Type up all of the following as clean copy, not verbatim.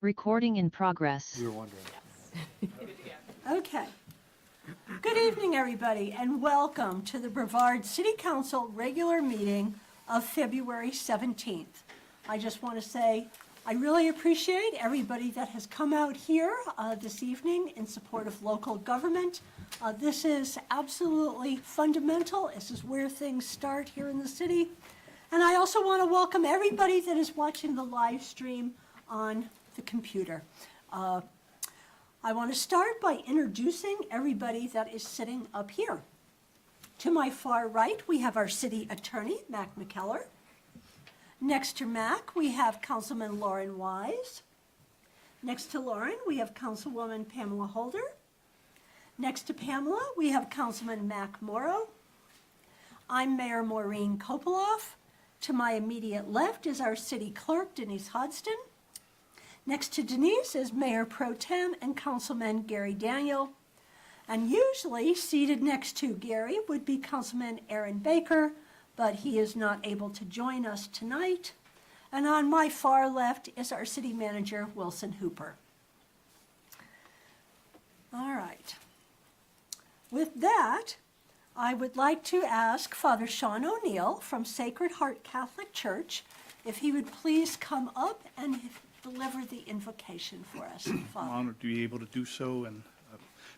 Recording in progress. We were wondering. Okay. Good evening, everybody, and welcome to the Brevard City Council regular meeting of February 17th. I just want to say I really appreciate everybody that has come out here this evening in support of local government. This is absolutely fundamental. This is where things start here in the city. And I also want to welcome everybody that is watching the live stream on the computer. I want to start by introducing everybody that is sitting up here. To my far right, we have our city attorney, Mac McKellar. Next to Mac, we have Councilman Lauren Wise. Next to Lauren, we have Councilwoman Pamela Holder. Next to Pamela, we have Councilman Mac Morrow. I'm Mayor Maureen Kopoloff. To my immediate left is our city clerk, Denise Hodgson. Next to Denise is Mayor Pro Tem and Councilman Gary Daniel. And usually seated next to Gary would be Councilman Aaron Baker, but he is not able to join us tonight. And on my far left is our city manager, Wilson Hooper. All right. With that, I would like to ask Father Sean O'Neill from Sacred Heart Catholic Church if he would please come up and deliver the invocation for us, Father. I'm honored to be able to do so, and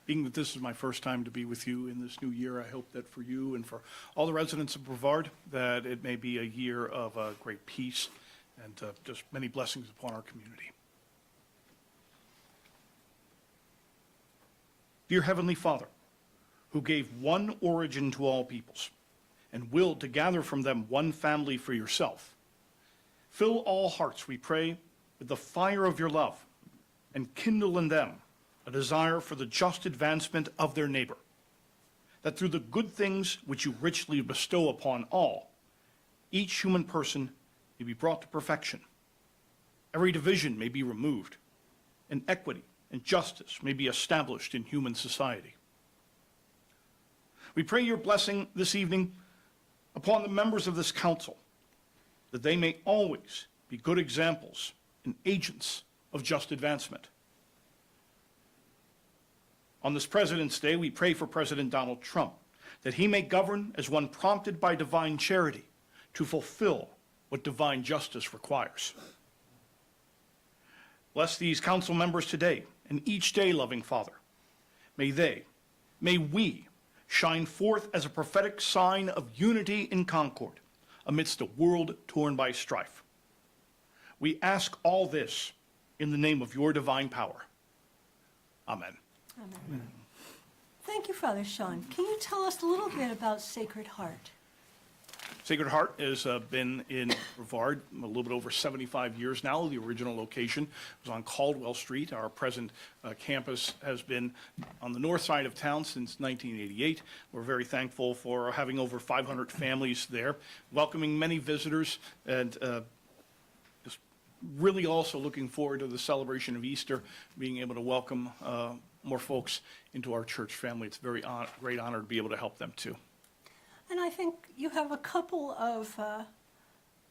being that this is my first time to be with you in this new year, I hope that for you and for all the residents of Brevard, that it may be a year of great peace and just many blessings upon our community. Dear Heavenly Father, who gave one origin to all peoples and willed to gather from them one family for yourself, fill all hearts, we pray, with the fire of your love, and kindle in them a desire for the just advancement of their neighbor, that through the good things which you richly bestow upon all, each human person may be brought to perfection, every division may be removed, and equity and justice may be established in human society. We pray your blessing this evening upon the members of this council, that they may always be good examples and agents of just advancement. On this President's Day, we pray for President Donald Trump, that he may govern as one prompted by divine charity to fulfill what divine justice requires. Bless these council members today and each day, loving Father. May we shine forth as a prophetic sign of unity and concord amidst a world torn by strife. We ask all this in the name of your divine power. Amen. Amen. Thank you, Father Sean. Can you tell us a little bit about Sacred Heart? Sacred Heart has been in Brevard a little bit over 75 years now. The original location was on Caldwell Street. Our present campus has been on the north side of town since 1988. We're very thankful for having over 500 families there, welcoming many visitors, and just really also looking forward to the celebration of Easter, being able to welcome more folks into our church family. It's a very great honor to be able to help them too. And I think you have a couple of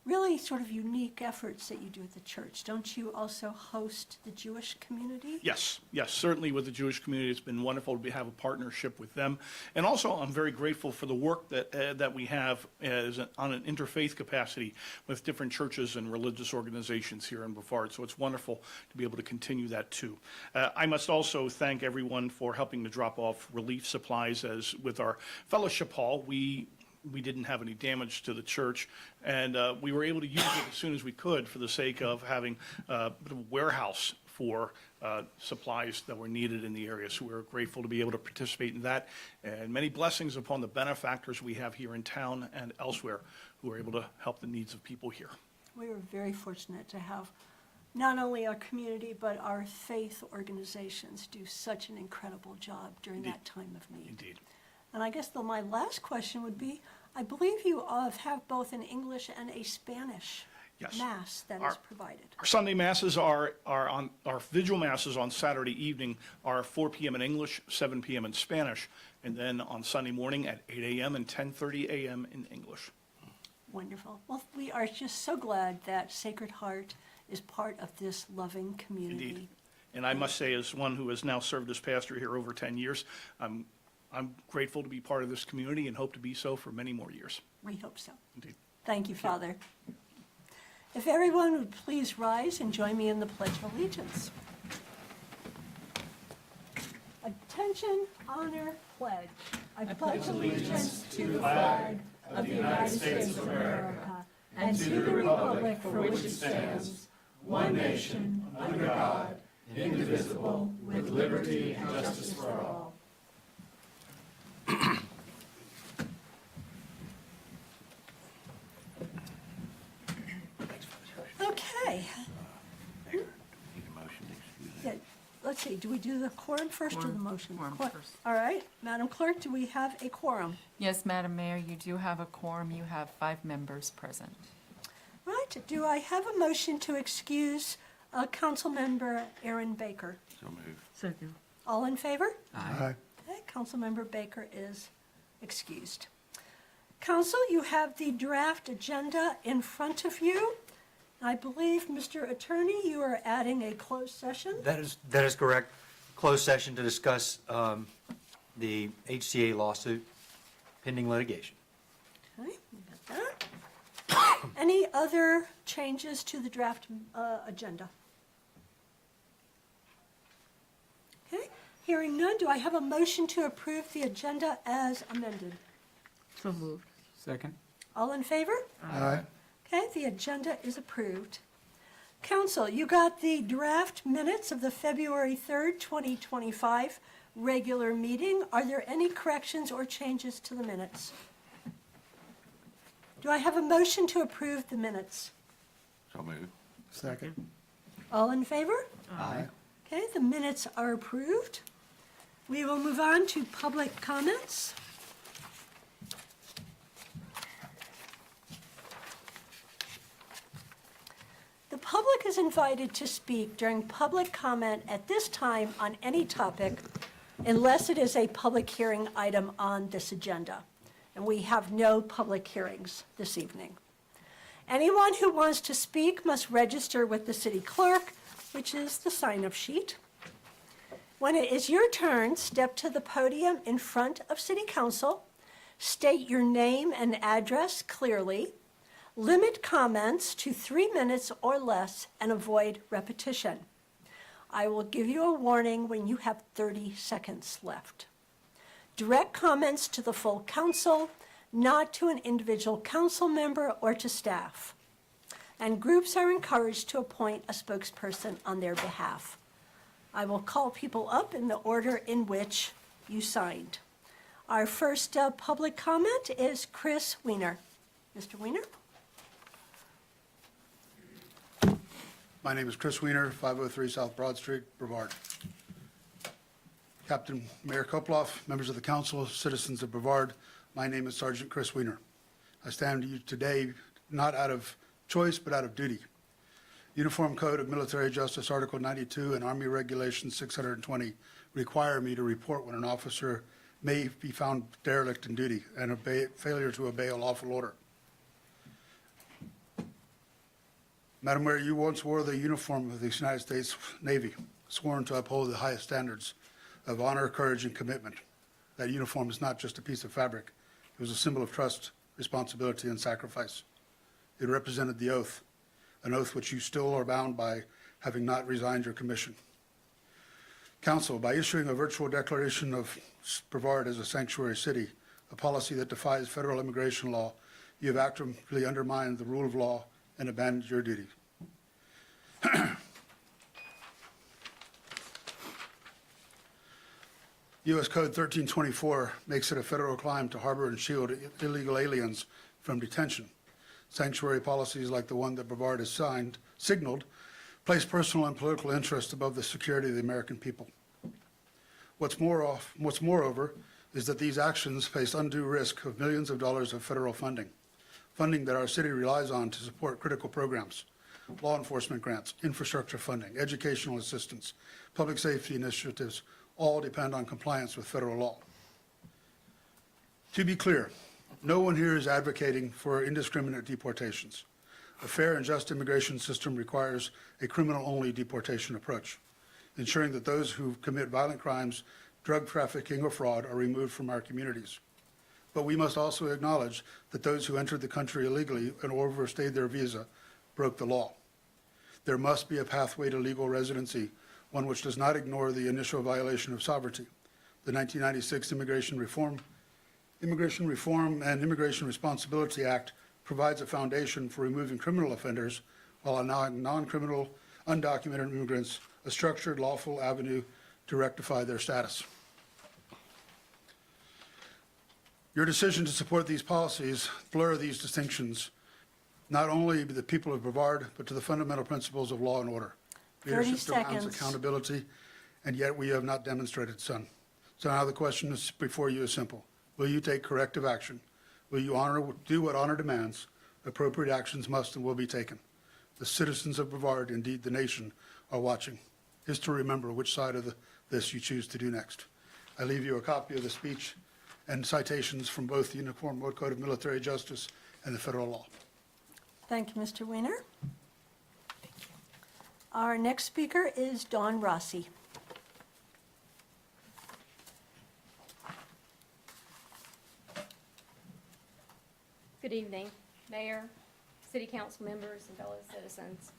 really sort of unique efforts that you do at the church. Don't you also host the Jewish community? Yes, certainly with the Jewish community. It's been wonderful to have a partnership with them. And also, I'm very grateful for the work that we have on an interfaith capacity with different churches and religious organizations here in Brevard. So it's wonderful to be able to continue that too. I must also thank everyone for helping to drop off relief supplies. As with our fellowship hall, we didn't have any damage to the church, and we were able to use it as soon as we could for the sake of having a bit of a warehouse for supplies that were needed in the area. So we're grateful to be able to participate in that, and many blessings upon the benefactors we have here in town and elsewhere who are able to help the needs of people here. We were very fortunate to have not only our community, but our faith organizations do such an incredible job during that time of need. Indeed. And I guess my last question would be, I believe you have both an English and a Spanish Mass that is provided. Our Sunday Masses are on, our vigil Masses on Saturday evening are 4 p.m. in English, 7 p.m. in Spanish, and then on Sunday morning at 8 a.m. and 10:30 a.m. in English. Wonderful. Well, we are just so glad that Sacred Heart is part of this loving community. Indeed. And I must say, as one who has now served as pastor here over 10 years, I'm grateful to be part of this community and hope to be so for many more years. We hope so. Indeed. Thank you, Father. If everyone would please rise and join me in the Pledge of Allegiance. Attention, honor, pledge. I pledge allegiance to the flag of the United States of America and to the republic for which it stands, one nation, under God, indivisible, with liberty and justice for all. Okay. Yeah, let's see, do we do the quorum first or the Quorum. motion? Quorum Quor- first. All right, Madam Clerk, do we have a quorum? Yes, Madam Mayor, you do have a quorum. You have 5 members present. Right, do I have a motion to excuse Councilmember Aaron Baker? So moved. Second. All in favor? Aye. Okay, Councilmember Baker is excused. Council, you have the draft agenda in front of you. I believe, Mr. Attorney, you are adding a closed session. That is correct. Closed session to discuss the HCA lawsuit pending litigation. Okay, we got that. Any other changes to the draft agenda? Okay, hearing none, do I have a motion to approve the agenda as amended? So moved. Second. All in favor? Aye. Okay, the agenda is approved. Council, you got the draft minutes of the February 3rd, 2025 regular meeting. Are there any corrections or changes to the minutes? Do I have a motion to approve the minutes? So moved. Second. All in favor? Aye. Okay, the minutes are approved. We will move on to public comments. The public is invited to speak during public comment at this time on any topic unless it is a public hearing item on this agenda. And we have no public hearings this evening. Anyone who wants to speak must register with the city clerk, which is the sign-up sheet. When it is your turn, step to the podium in front of City Council, state your name and address clearly, limit comments to 3 minutes or less, and avoid repetition. I will give you a warning when you have 30 seconds left. Direct comments to the full council, not to an individual council member or to staff. And groups are encouraged to appoint a spokesperson on their behalf. I will call people up in the order in which you signed. Our first public comment is Chris Weiner. Mr. Weiner? My name is Chris Weiner, 503 South Broad Street, Brevard. Captain Mayor Koploff, members of the council, citizens of Brevard, my name is Sergeant Chris Weiner. I stand to you today not out of choice, but out of duty. Uniform Code of Military Justice, Article 92, and Army Regulations 620 require me to report when an officer may be found derelict in duty and failure to obey a lawful order. Madam Mayor, you once wore the uniform of the United States Navy, sworn to uphold the highest standards of honor, courage, and commitment. That uniform is not just a piece of fabric. It was a symbol of trust, responsibility, and sacrifice. It represented the oath, an oath which you still are bound by, having not resigned your commission. Council, by issuing a virtual declaration of Brevard as a sanctuary city, a policy that defies federal immigration law, you have actively undermined the rule of law and abandoned your duty. U.S. Code 1324 makes it a federal crime to harbor and shield illegal aliens from detention. Sanctuary policies like the one that Brevard has signaled place personal and political interest above the security of the American people. What's moreover is that these actions face undue risk of millions of dollars of federal funding that our city relies on to support critical programs, law enforcement grants, infrastructure funding, educational assistance, public safety initiatives, all depend on compliance with federal law. To be clear, no one here is advocating for indiscriminate deportations. A fair and just immigration system requires a criminal-only deportation approach, ensuring that those who commit violent crimes, drug trafficking, or fraud are removed from our communities. But we must also acknowledge that those who entered the country illegally and overstayed their visa broke the law. There must be a pathway to legal residency, one which does not ignore the initial violation of sovereignty. The 1996 Immigration Reform and Immigration Responsibility Act provides a foundation for removing criminal offenders while allowing non-criminal, undocumented immigrants a structured, lawful avenue to rectify their status. Your decision to support these policies blur these distinctions, not only to the people of Brevard, but to the fundamental principles of law and order. 30 Leadership demands seconds. accountability, and yet we have not demonstrated so. So now the question is before you is simple. Will you take corrective action? Will you do what honor demands? Appropriate actions must and will be taken. The citizens of Brevard, indeed the nation, are watching. Is to remember which side of this you choose to do next. I leave you a copy of the speech and citations from both the Uniform Code of Military Justice and the federal law. Thank you, Mr. Weiner. Our next speaker is Dawn Rossi. Good evening, Mayor, City Council members, and fellow citizens.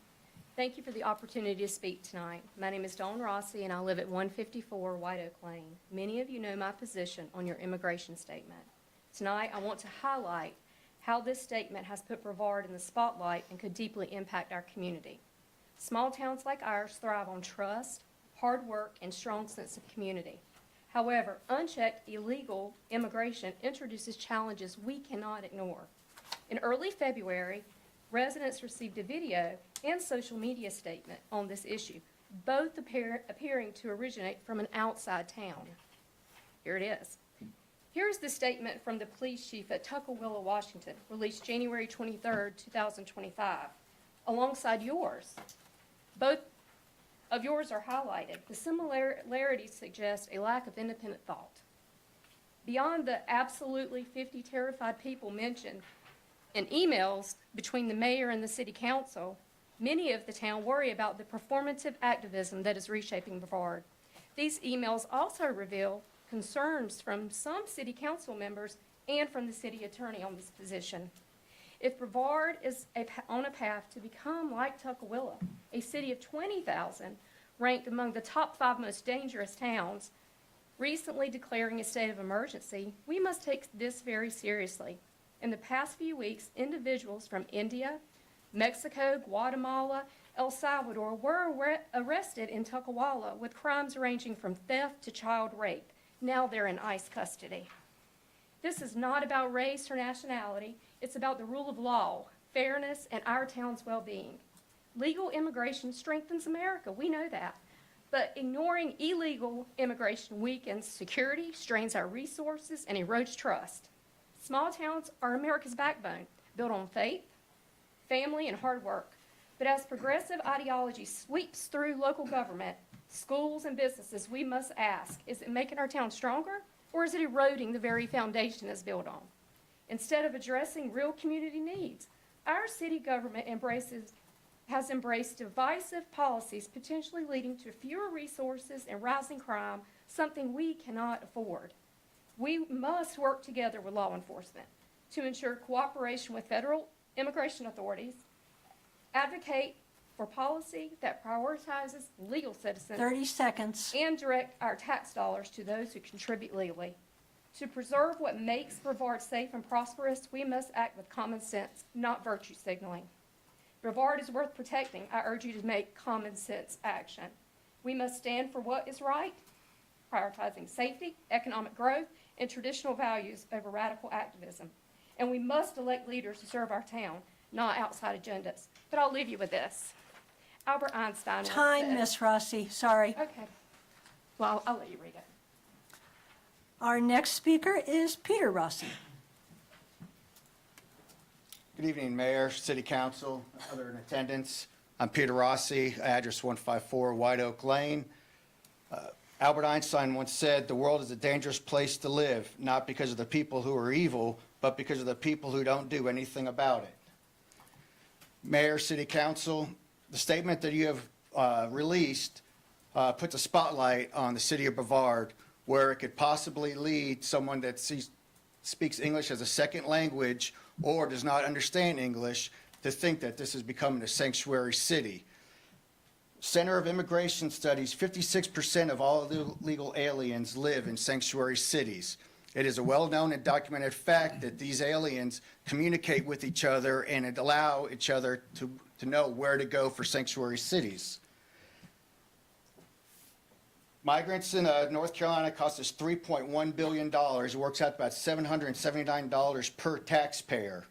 Thank you for the opportunity to speak tonight. My name is Dawn Rossi, and I live at 154 White Oak Lane. Many of you know my position on your immigration statement. Tonight, I want to highlight how this statement has put Brevard in the spotlight and could deeply impact our community. Small towns like ours thrive on trust, hard work, and strong sense of community. However, unchecked illegal immigration introduces challenges we cannot ignore. In early February, residents received a video and social media statement on this issue, both appearing to originate from an outside town. Here it is. Here's the statement from the police chief at Tukwila, Washington, released January 23rd, 2025, alongside yours. Both of yours are highlighted. The similarities suggest a lack of independent thought. Beyond the absolutely 50 terrified people mentioned in emails between the mayor and the city council, many of the town worry about the performative activism that is reshaping Brevard. These emails also reveal concerns from some city council members and from the city attorney on this position. If Brevard is on a path to become like Tukwila, a city of 20,000, ranked among the top 5 most dangerous towns, recently declaring a state of emergency, we must take this very seriously. In the past few weeks, individuals from India, Mexico, Guatemala, El Salvador were arrested in Tukwila with crimes ranging from theft to child rape. Now they're in ICE custody. This is not about race or nationality. It's about the rule of law, fairness, and our town's well-being. Legal immigration strengthens America. We know that. But ignoring illegal immigration weakens security, strains our resources, and erodes trust. Small towns are America's backbone, built on faith, family, and hard work. But as progressive ideology sweeps through local government, schools, and businesses, we must ask, is it making our town stronger, or is it eroding the very foundation it's built on? Instead of addressing real community needs, our city government has embraced divisive policies potentially leading to fewer resources and rising crime, something we cannot afford. We must work together with law enforcement to ensure cooperation with federal immigration authorities, advocate for policy that prioritizes legal citizens, 30 seconds. and direct our tax dollars to those who contribute legally. To preserve what makes Brevard safe and prosperous, we must act with common sense, not virtue signaling. Brevard is worth protecting. I urge you to make common sense action. We must stand for what is right, prioritizing safety, economic growth, and traditional values over radical activism. And we must elect leaders to serve our town, not outside agendas. But I'll leave you with this. Albert Einstein once Time, said- Miss Rossi, sorry. Okay. Well, I'll let you read it. Our next speaker is Peter Rossi. Good evening, Mayor, City Council, other in attendance. I'm Peter Rossi, address 154 White Oak Lane. Albert Einstein once said, "The world is a dangerous place to live, not because of the people who are evil, but because of the people who don't do anything about it." Mayor, City Council, the statement that you have released puts a spotlight on the city of Brevard, where it could possibly lead someone that speaks English as a second language or does not understand English to think that this is becoming a sanctuary city. Center of Immigration Studies, 56% of all illegal aliens live in sanctuary cities. It is a well-known and documented fact that these aliens communicate with each other and allow each other to know where to go for sanctuary cities. Migrants in North Carolina cost us $3.1 billion. It works out about $779 per taxpayer.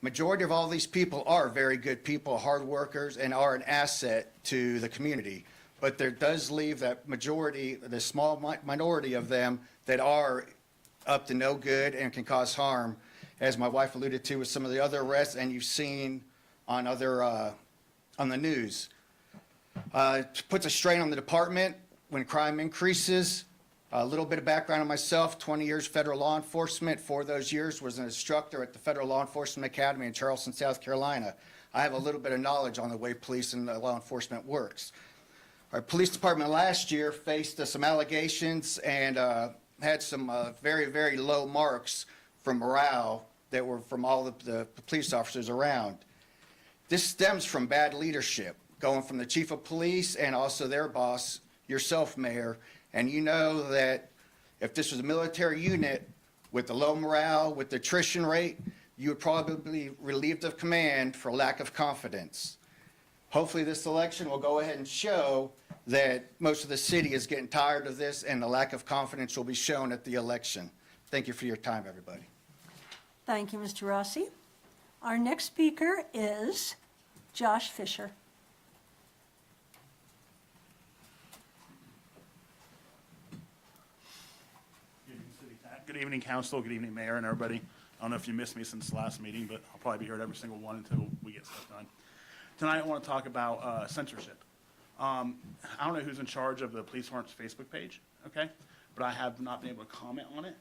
Majority of all these people are very good people, hard workers, and are an asset to the community. But there does leave that majority, the small minority of them that are up to no good and can cause harm, as my wife alluded to with some of the other arrests, and you've seen on on the news. It puts a strain on the department when crime increases. A little bit of background on myself, 20 years federal law enforcement. 4 of those years was an instructor at the Federal Law Enforcement Academy in Charleston, South Carolina. I have a little bit of knowledge on the way police and law enforcement works. Our police department last year faced some allegations and had some very, very low marks from morale that were from all the police officers around. This stems from bad leadership, going from the chief of police and also their boss, yourself, Mayor. And you know that if this was a military unit with the low morale, with the attrition rate, you would probably be relieved of command for lack of confidence. Hopefully this election will go ahead and show that most of the city is getting tired of this and the lack of confidence will be shown at the election. Thank you for your time, everybody. Thank you, Mr. Rossi. Our next speaker is Josh Fisher. Good evening, Council. Good evening, Mayor and everybody. I don't know if you missed me since the last meeting, but I'll probably be here at every single one until we get stuff done. Tonight, I want to talk about censorship. I don't know who's in charge of the police department's Facebook page, okay? But I have not been able to comment on it.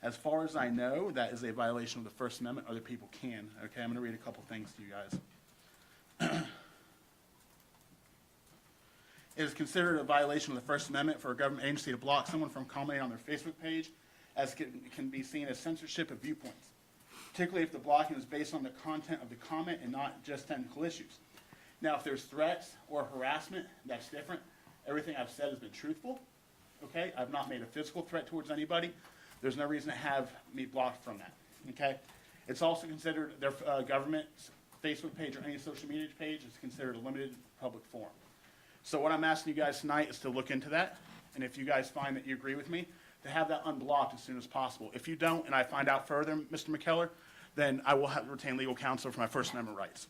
As far as I know, that is a violation of the First Amendment. Other people can, okay? I'm going to read a couple things to you guys. It is considered a violation of the First Amendment for a government agency to block someone from commenting on their Facebook page, as can be seen as censorship of viewpoints, particularly if the blocking is based on the content of the comment and not just technical issues. Now, if there's threats or harassment, that's different. Everything I've said has been truthful, okay? I've not made a physical threat towards anybody. There's no reason to have me blocked from that, okay? It's also considered, their government's Facebook page or any social media page is considered a limited public forum. So what I'm asking you guys tonight is to look into that, and if you guys find that you agree with me, to have that unblocked as soon as possible. If you don't, and I find out further, Mr. McKellar, then I will have to retain legal counsel for my First Amendment rights.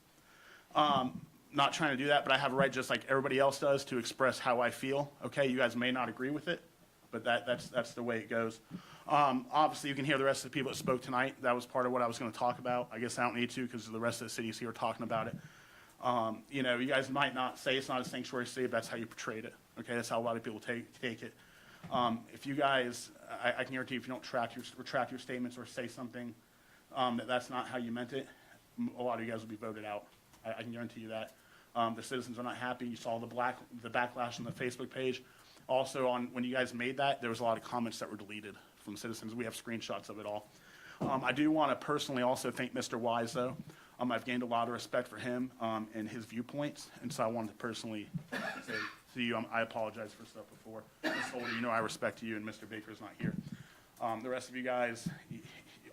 Not trying to do that, but I have a right, just like everybody else does, to express how I feel. Okay, you guys may not agree with it, but that's the way it goes. Obviously, you can hear the rest of the people that spoke tonight. That was part of what I was going to talk about. I guess I don't need to because the rest of the cities here are talking about it. You know, you guys might not say it's not a sanctuary city, but that's how you portrayed it. Okay, that's how a lot of people take it. If you guys, I can guarantee you, if you don't retract your statements or say something that's not how you meant it, a lot of you guys will be voted out. I can guarantee you that. The citizens are not happy. You saw the backlash on the Facebook page. Also, when you guys made that, there was a lot of comments that were deleted from citizens. We have screenshots of it all. I do want to personally also thank Mr. Wise, though. I've gained a lot of respect for him and his viewpoints, and so I wanted to personally say to you, I apologize for stuff before. Ms. Holder, you know I respect you, and Mr. Baker's not here. The rest of you guys,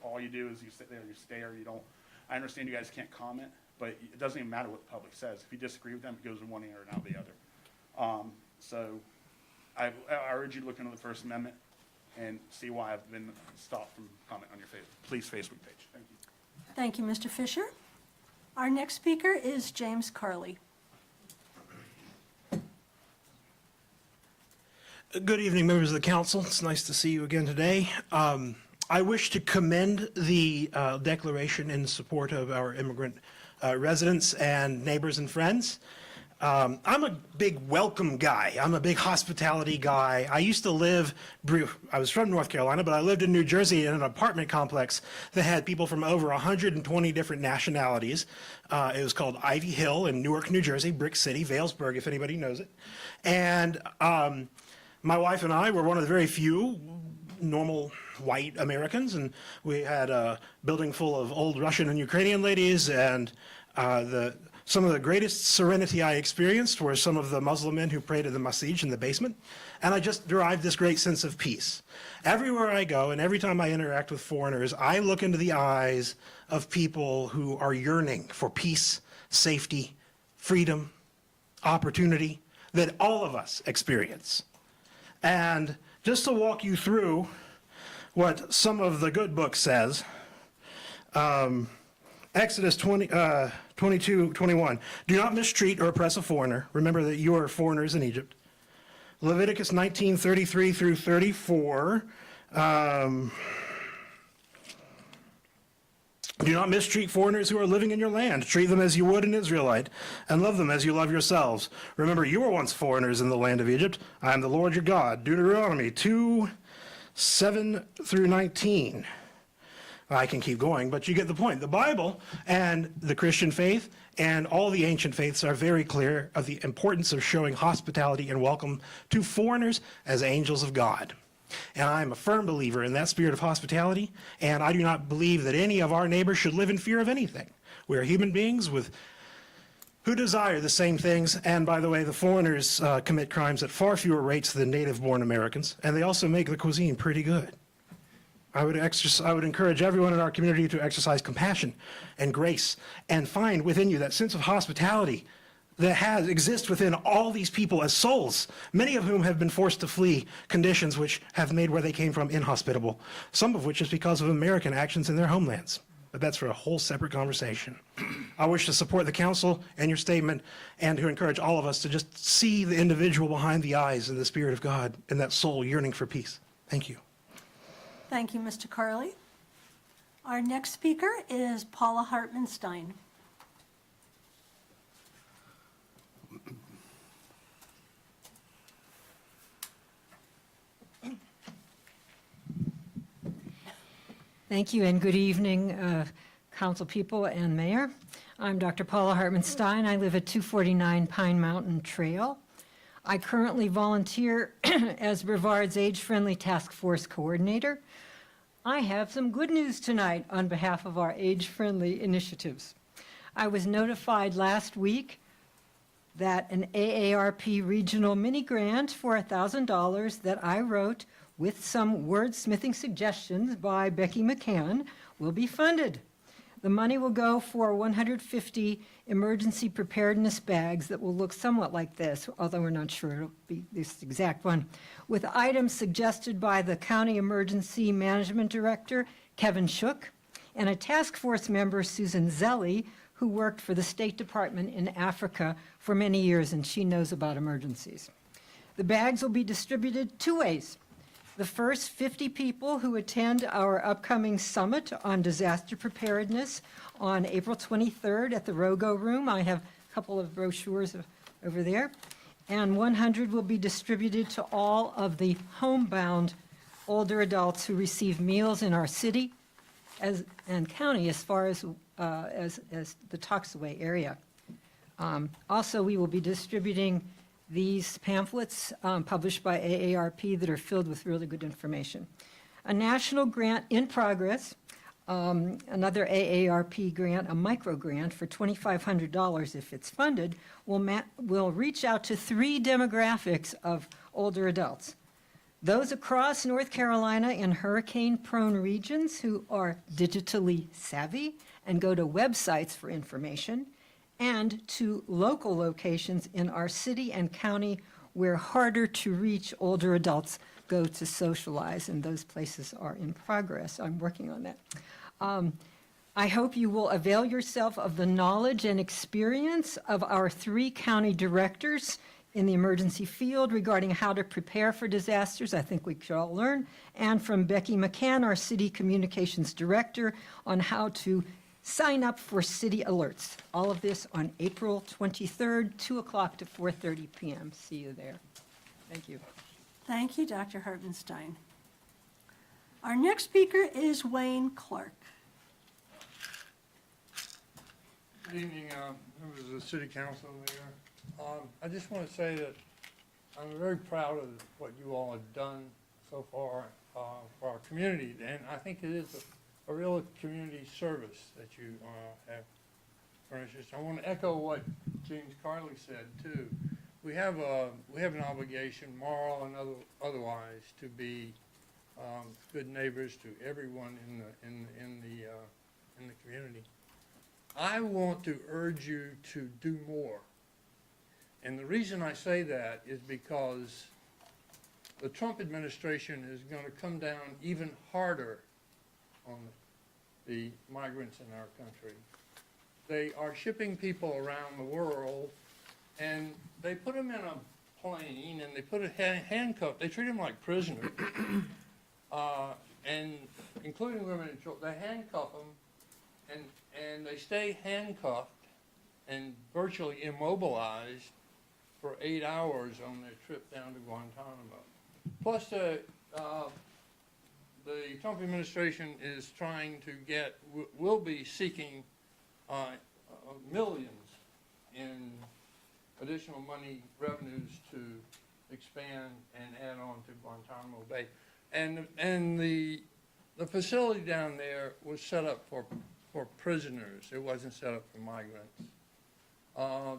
all you do is you sit there, you stare, you don't. I understand you guys can't comment, but it doesn't even matter what the public says. If you disagree with them, it goes in one ear and out the other. So I urge you to look into the First Amendment and see why I've been stopped from comment on your police Facebook page. Thank you. Thank you, Mr. Fisher. Our next speaker is James Carley. Good evening, members of the council. It's nice to see you again today. I wish to commend the declaration in support of our immigrant residents and neighbors and friends. I'm a big welcome guy. I'm a big hospitality guy. I used to live, I was from North Carolina, but I lived in New Jersey in an apartment complex that had people from over 120 different nationalities. It was called Ivy Hill in Newark, New Jersey, Brick City, Valesburg, if anybody knows it. And my wife and I were one of the very few normal white Americans, and we had a building full of old Russian and Ukrainian ladies, and some of the greatest serenity I experienced were some of the Muslim men who prayed at the masjid in the basement, and I just derived this great sense of peace. Everywhere I go and every time I interact with foreigners, I look into the eyes of people who are yearning for peace, safety, freedom, opportunity that all of us experience. And just to walk you through what some of the good book says, Exodus 22:21. Do not mistreat or oppress a foreigner. Remember that you are foreigners in Egypt. Leviticus 19:33 through 34. Do not mistreat foreigners who are living in your land. Treat them as you would an Israelite, and love them as you love yourselves. Remember, you were once foreigners in the land of Egypt. I am the Lord your God. Deuteronomy 2:7 through 19. I can keep going, but you get the point. The Bible and the Christian faith and all the ancient faiths are very clear of the importance of showing hospitality and welcome to foreigners as angels of God. And I am a firm believer in that spirit of hospitality, and I do not believe that any of our neighbors should live in fear of anything. We are human beings who desire the same things, and by the way, the foreigners commit crimes at far fewer rates than native-born Americans, and they also make the cuisine pretty good. I would encourage everyone in our community to exercise compassion and grace and find within you that sense of hospitality that exists within all these people as souls, many of whom have been forced to flee conditions which have made where they came from inhospitable, some of which is because of American actions in their homelands. But that's for a whole separate conversation. I wish to support the council and your statement and to encourage all of us to just see the individual behind the eyes in the Spirit of God and that soul yearning for peace. Thank you. Thank you, Mr. Carley. Our next speaker is Paula Hartmanstein. Thank you and good evening, council people and mayor. I'm Dr. Paula Hartmanstein. I live at 249 Pine Mountain Trail. I currently volunteer as Brevard's Age-Friendly Task Force Coordinator. I have some good news tonight on behalf of our age-friendly initiatives. I was notified last week that an AARP regional mini grant for $1,000 that I wrote with some wordsmithing suggestions by Becky McCann will be funded. The money will go for 150 emergency preparedness bags that will look somewhat like this, although we're not sure it'll be this exact one, with items suggested by the County Emergency Management Director, Kevin Shook, and a task force member, Susan Zelli, who worked for the State Department in Africa for many years, and she knows about emergencies. The bags will be distributed two ways. The first 50 people who attend our upcoming summit on disaster preparedness on April 23rd at the Rogo Room. I have a couple of brochures over there. And 100 will be distributed to all of the homebound older adults who receive meals in our city and county as far as the Toxaway area. Also, we will be distributing these pamphlets published by AARP that are filled with really good information. A national grant in progress, another AARP grant, a micro grant for $2,500 if it's funded, will reach out to 3 demographics of older adults. Those across North Carolina in hurricane-prone regions who are digitally savvy and go to websites for information, and to local locations in our city and county where harder to reach older adults go to socialize, and those places are in progress. I'm working on that. I hope you will avail yourself of the knowledge and experience of our 3 county directors in the emergency field regarding how to prepare for disasters. I think we should all learn. And from Becky McCann, our city communications director, on how to sign up for city alerts. All of this on April 23rd, 2 o'clock to 4:30 p.m. See you there. Thank you. Thank you, Dr. Hartmanstein. Our next speaker is Wayne Clark. Good evening, members of the city council and mayor. I just want to say that I'm very proud of what you all have done so far for our community, and I think it is a real community service that you have furnished us. I want to echo what James Carley said too. We have an obligation, moral and otherwise, to be good neighbors to everyone in the community. I want to urge you to do more. And the reason I say that is because the Trump administration is going to come down even harder on the migrants in our country. They are shipping people around the world, and they put them in a plane, and they put a handcuff. They treat them like prisoners, and including women and children. They handcuff them, and they stay handcuffed and virtually immobilized for 8 hours on their trip down to Guantanamo. Plus, the Trump administration is trying to will be seeking millions in additional money revenues to expand and add on to Guantanamo Bay. And the facility down there was set up for prisoners. It wasn't set up for migrants.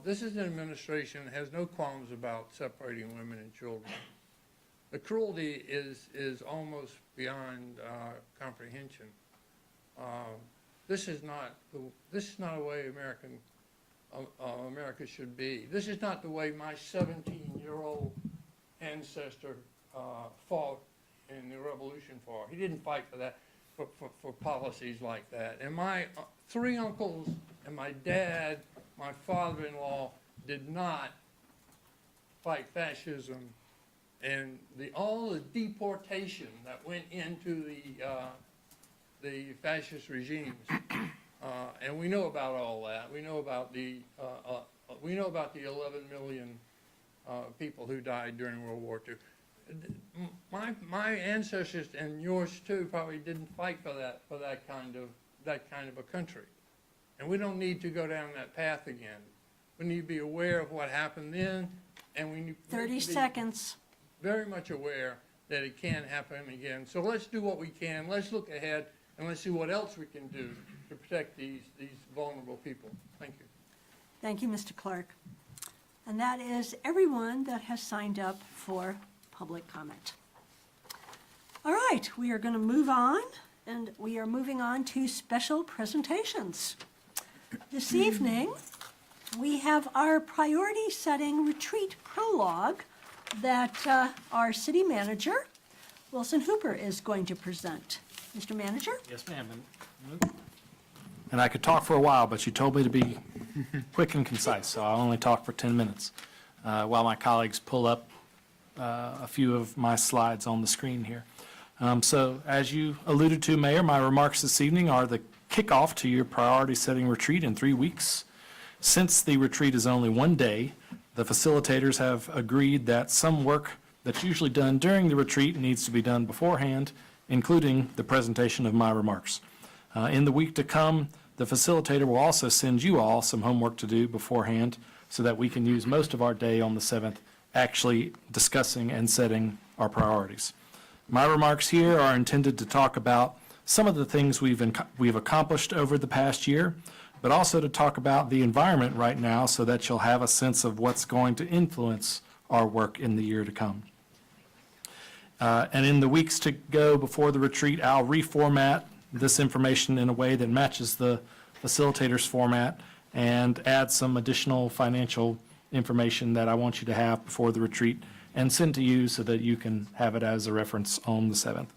This is an administration that has no qualms about separating women and children. The cruelty is almost beyond comprehension. This is not a way America should be. This is not the way my 17-year-old ancestor fought in the Revolution for. He didn't fight for that, for policies like that. And my 3 uncles and my dad, my father-in-law, did not fight fascism, and all the deportation that went into the fascist regimes. And we know about all that. We know about the 11 million people who died during World War II. My ancestors and yours too probably didn't fight for that kind of a country, and we don't need to go down that path again. We need to be aware of what happened then, and we need 30 to be seconds. very much aware that it can happen again. So let's do what we can. Let's look ahead, and let's see what else we can do to protect these vulnerable people. Thank you. Thank you, Mr. Clark. And that is everyone that has signed up for public comment. All right, we are going to move on, and we are moving on to special presentations. This evening, we have our priority setting retreat prologue that our city manager, Wilson Hooper, is going to present. Mr. Manager? Yes, ma'am. And I could talk for a while, but you told me to be quick and concise, so I'll only talk for 10 minutes while my colleagues pull up a few of my slides on the screen here. So as you alluded to, Mayor, my remarks this evening are the kickoff to your priority setting retreat in 3 weeks. Since the retreat is only 1 day, the facilitators have agreed that some work that's usually done during the retreat needs to be done beforehand, including the presentation of my remarks. In the week to come, the facilitator will also send you all some homework to do beforehand so that we can use most of our day on the 7th actually discussing and setting our priorities. My remarks here are intended to talk about some of the things we've accomplished over the past year, but also to talk about the environment right now so that you'll have a sense of what's going to influence our work in the year to come. And in the weeks to go before the retreat, I'll reformat this information in a way that matches the facilitator's format and add some additional financial information that I want you to have before the retreat and send to you so that you can have it as a reference on the 7th.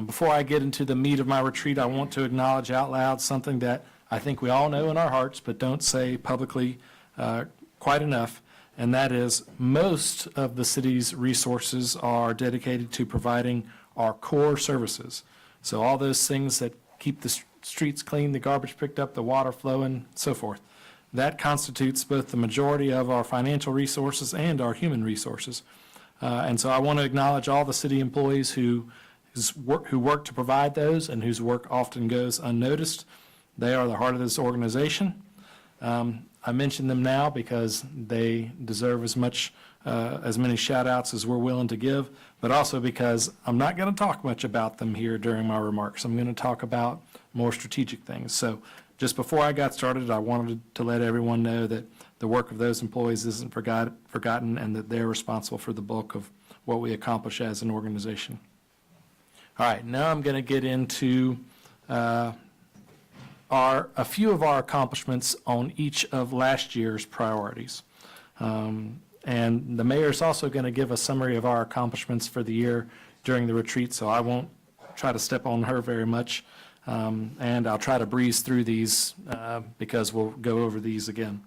Before I get into the meat of my retreat, I want to acknowledge out loud something that I think we all know in our hearts but don't say publicly quite enough, and that is most of the city's resources are dedicated to providing our core services. So all those things that keep streets cleaned, the garbage picked up, the water flowing, so forth. That constitutes both the majority of our financial resources and our human resources. And so I want to acknowledge all the city employees who work to provide those and whose work often goes unnoticed. They are the heart of this organization. I mention them now because they deserve as many shout outs as we're willing to give, but also because I'm not going to talk much about them here during my remarks. I'm going to talk about more strategic things. So just before I got started, I wanted to let everyone know that the work of those employees isn't forgotten and that they're responsible for the bulk of what we accomplish as an organization. All right, now I'm going to get into a few of our accomplishments on each of last year's priorities. And the mayor is also going to give a summary of our accomplishments for the year during the retreat, so I won't try to step on her very much. And I'll try to breeze through these because we'll go over these again.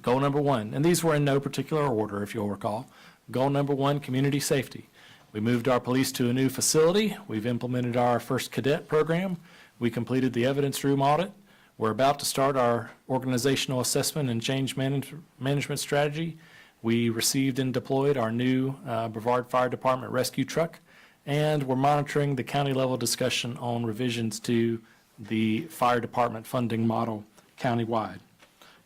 Goal number 1, and these were in no particular order, if you'll recall. Goal number 1, community safety. We moved our police to a new facility. We've implemented our first cadet program. We completed the evidence room audit. We're about to start our organizational assessment and change management strategy. We received and deployed our new Brevard Fire Department rescue truck, and we're monitoring the county level discussion on revisions to the fire department funding model countywide.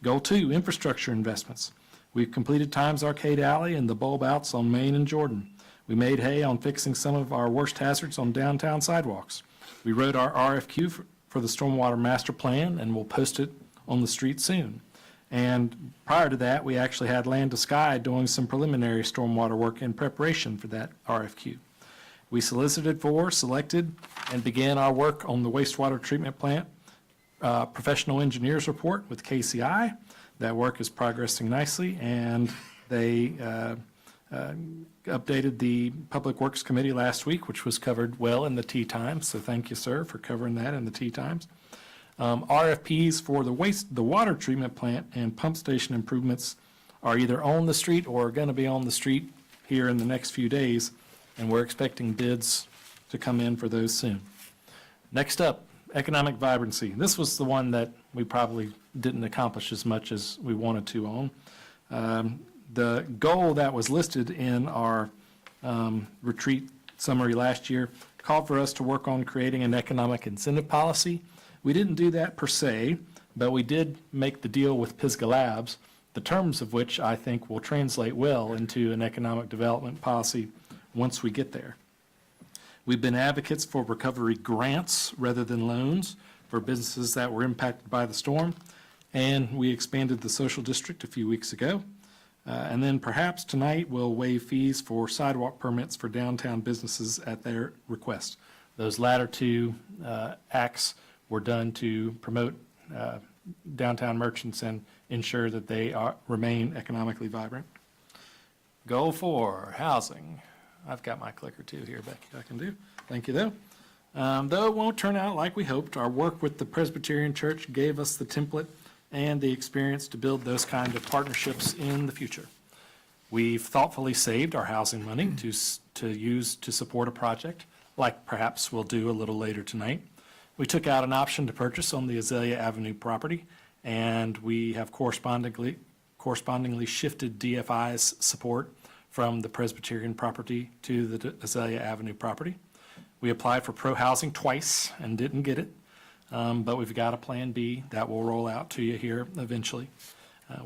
Goal 2, infrastructure investments. We've completed Times Arcade Alley and the bulb outs on Main and Jordan. We made hay on fixing some of our worst hazards on downtown sidewalks. We wrote our RFQ for the Stormwater Master Plan, and we'll post it on the street soon. And prior to that, we actually had Land to Sky doing some preliminary stormwater work in preparation for that RFQ. We solicited for, selected, and began our work on the wastewater treatment plant professional engineers report with KCI. That work is progressing nicely, and they updated the Public Works Committee last week, which was covered well in the Tea Times, so thank you, sir, for covering that in the Tea Times. RFPs for the water treatment plant and pump station improvements are either on the street or are going to be on the street here in the next few days, and we're expecting bids to come in for those soon. Next up, economic vibrancy. This was the one that we probably didn't accomplish as much as we wanted to on. The goal that was listed in our retreat summary last year called for us to work on creating an economic incentive policy. We didn't do that per se, but we did make the deal with Pisgah Labs, the terms of which I think will translate well into an economic development policy once we get there. We've been advocates for recovery grants rather than loans for businesses that were impacted by the storm, and we expanded the social district a few weeks ago. And then perhaps tonight we'll waive fees for sidewalk permits for downtown businesses at their request. Those latter two acts were done to promote downtown merchants and ensure that they remain economically vibrant. Goal 4, housing. I've got my clicker too here, Becky, I can do. Thank you, though. Though it won't turn out like we hoped, our work with the Presbyterian Church gave us the template and the experience to build those kind of partnerships in the future. We've thoughtfully saved our housing money to use to support a project, like perhaps we'll do a little later tonight. We took out an option to purchase on the Azalea Avenue property, and we have correspondingly shifted DFI's support from the Presbyterian property to the Azalea Avenue property. We applied for pro-housing twice and didn't get it, but we've got a plan B that will roll out to you here eventually.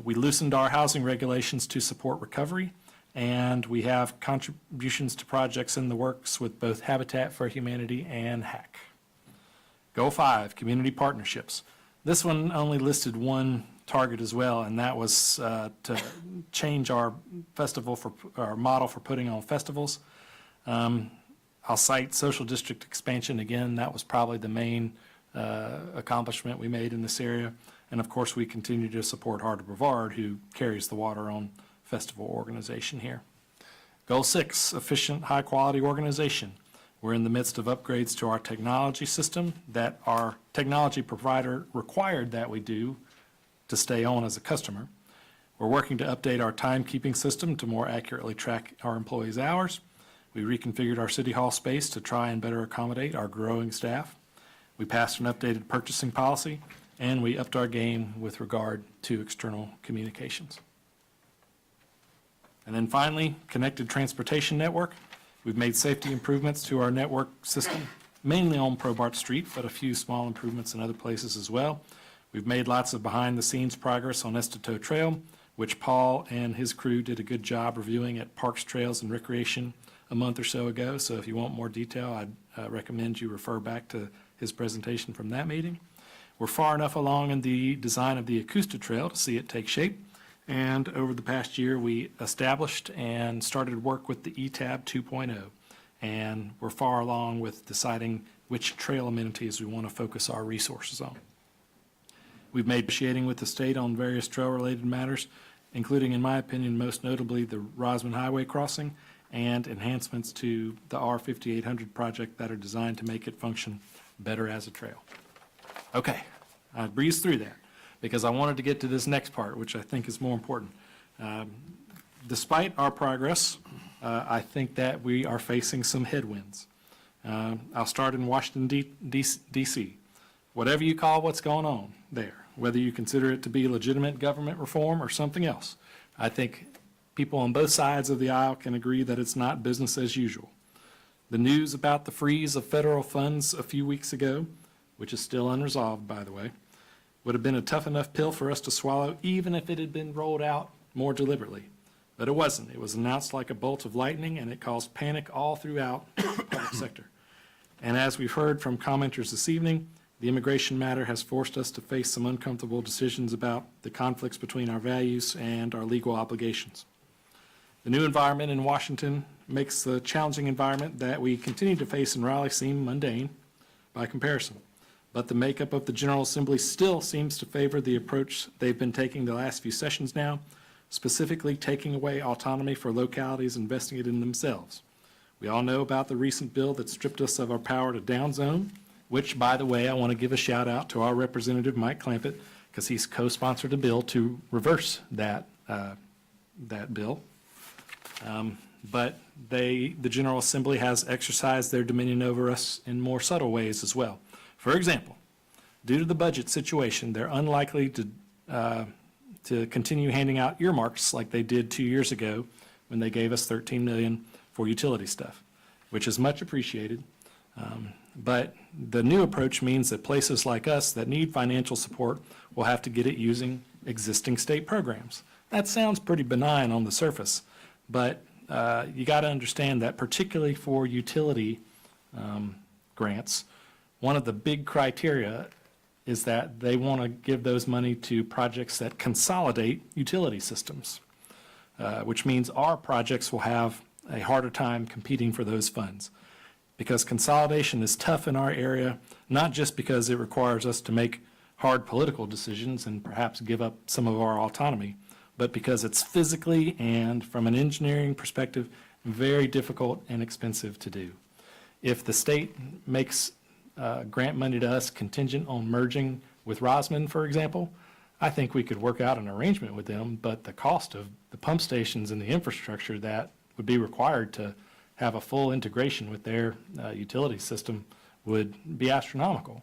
We loosened our housing regulations to support recovery, and we have contributions to projects in the works with both Habitat for Humanity and HAC. Goal 5, community partnerships. This one only listed one target as well, and that was to change our our model for putting on festivals. I'll cite social district expansion again. That was probably the main accomplishment we made in this area. And of course, we continue to support Heart of Brevard, who carries the water on festival organization here. Goal 6, efficient, high-quality organization. We're in the midst of upgrades to our technology system that our technology provider required that we do to stay on as a customer. We're working to update our timekeeping system to more accurately track our employees' hours. We reconfigured our city hall space to try and better accommodate our growing staff. We passed an updated purchasing policy, and we upped our game with regard to external communications. And then finally, connected transportation network. We've made safety improvements to our network system, mainly on Probart Street, but a few small improvements in other places as well. We've made lots of behind-the-scenes progress on Estateau Trail, which Paul and his crew did a good job reviewing at Parks, Trails, and Recreation a month or so ago. So if you want more detail, I'd recommend you refer back to his presentation from that meeting. We're far enough along in the design of the Acoustic Trail to see it take shape. And over the past year, we established and started work with the ETAB 2.0. And we're far along with deciding which trail amenities we want to focus our resources on. We've made negotiating with the state on various trail-related matters, including, in my opinion, most notably the Rosman Highway crossing and enhancements to the R5800 project that are designed to make it function better as a trail. Okay, I breezed through that because I wanted to get to this next part, which I think is more important. Despite our progress, I think that we are facing some headwinds. I'll start in Washington, D.C. Whatever you call what's going on there, whether you consider it to be legitimate government reform or something else, I think people on both sides of the aisle can agree that it's not business as usual. The news about the freeze of federal funds a few weeks ago, which is still unresolved, by the way, would have been a tough enough pill for us to swallow even if it had been rolled out more deliberately. But it wasn't. It was announced like a bolt of lightning, and it caused panic all throughout the public sector. And as we've heard from commenters this evening, the immigration matter has forced us to face some uncomfortable decisions about the conflicts between our values and our legal obligations. The new environment in Washington makes the challenging environment that we continue to face in Raleigh seem mundane by comparison. But the makeup of the General Assembly still seems to favor the approach they've been taking the last few sessions now, specifically taking away autonomy for localities and investing it in themselves. We all know about the recent bill that stripped us of our power to downzone, which, by the way, I want to give a shout out to our representative, Mike Clampett, because he's co-sponsored a bill to reverse that bill. But the General Assembly has exercised their dominion over us in more subtle ways as well. For example, due to the budget situation, they're unlikely to continue handing out earmarks like they did 2 years ago when they gave us $13 million for utility stuff, which is much appreciated. But the new approach means that places like us that need financial support will have to get it using existing state programs. That sounds pretty benign on the surface, but you got to understand that particularly for utility grants, one of the big criteria is that they want to give those money to projects that consolidate utility systems, which means our projects will have a harder time competing for those funds. Because consolidation is tough in our area, not just because it requires us to make hard political decisions and perhaps give up some of our autonomy, but because it's physically and from an engineering perspective very difficult and expensive to do. If the state makes grant money to us contingent on merging with Rosman, for example, I think we could work out an arrangement with them, but the cost of the pump stations and the infrastructure that would be required to have a full integration with their utility system would be astronomical.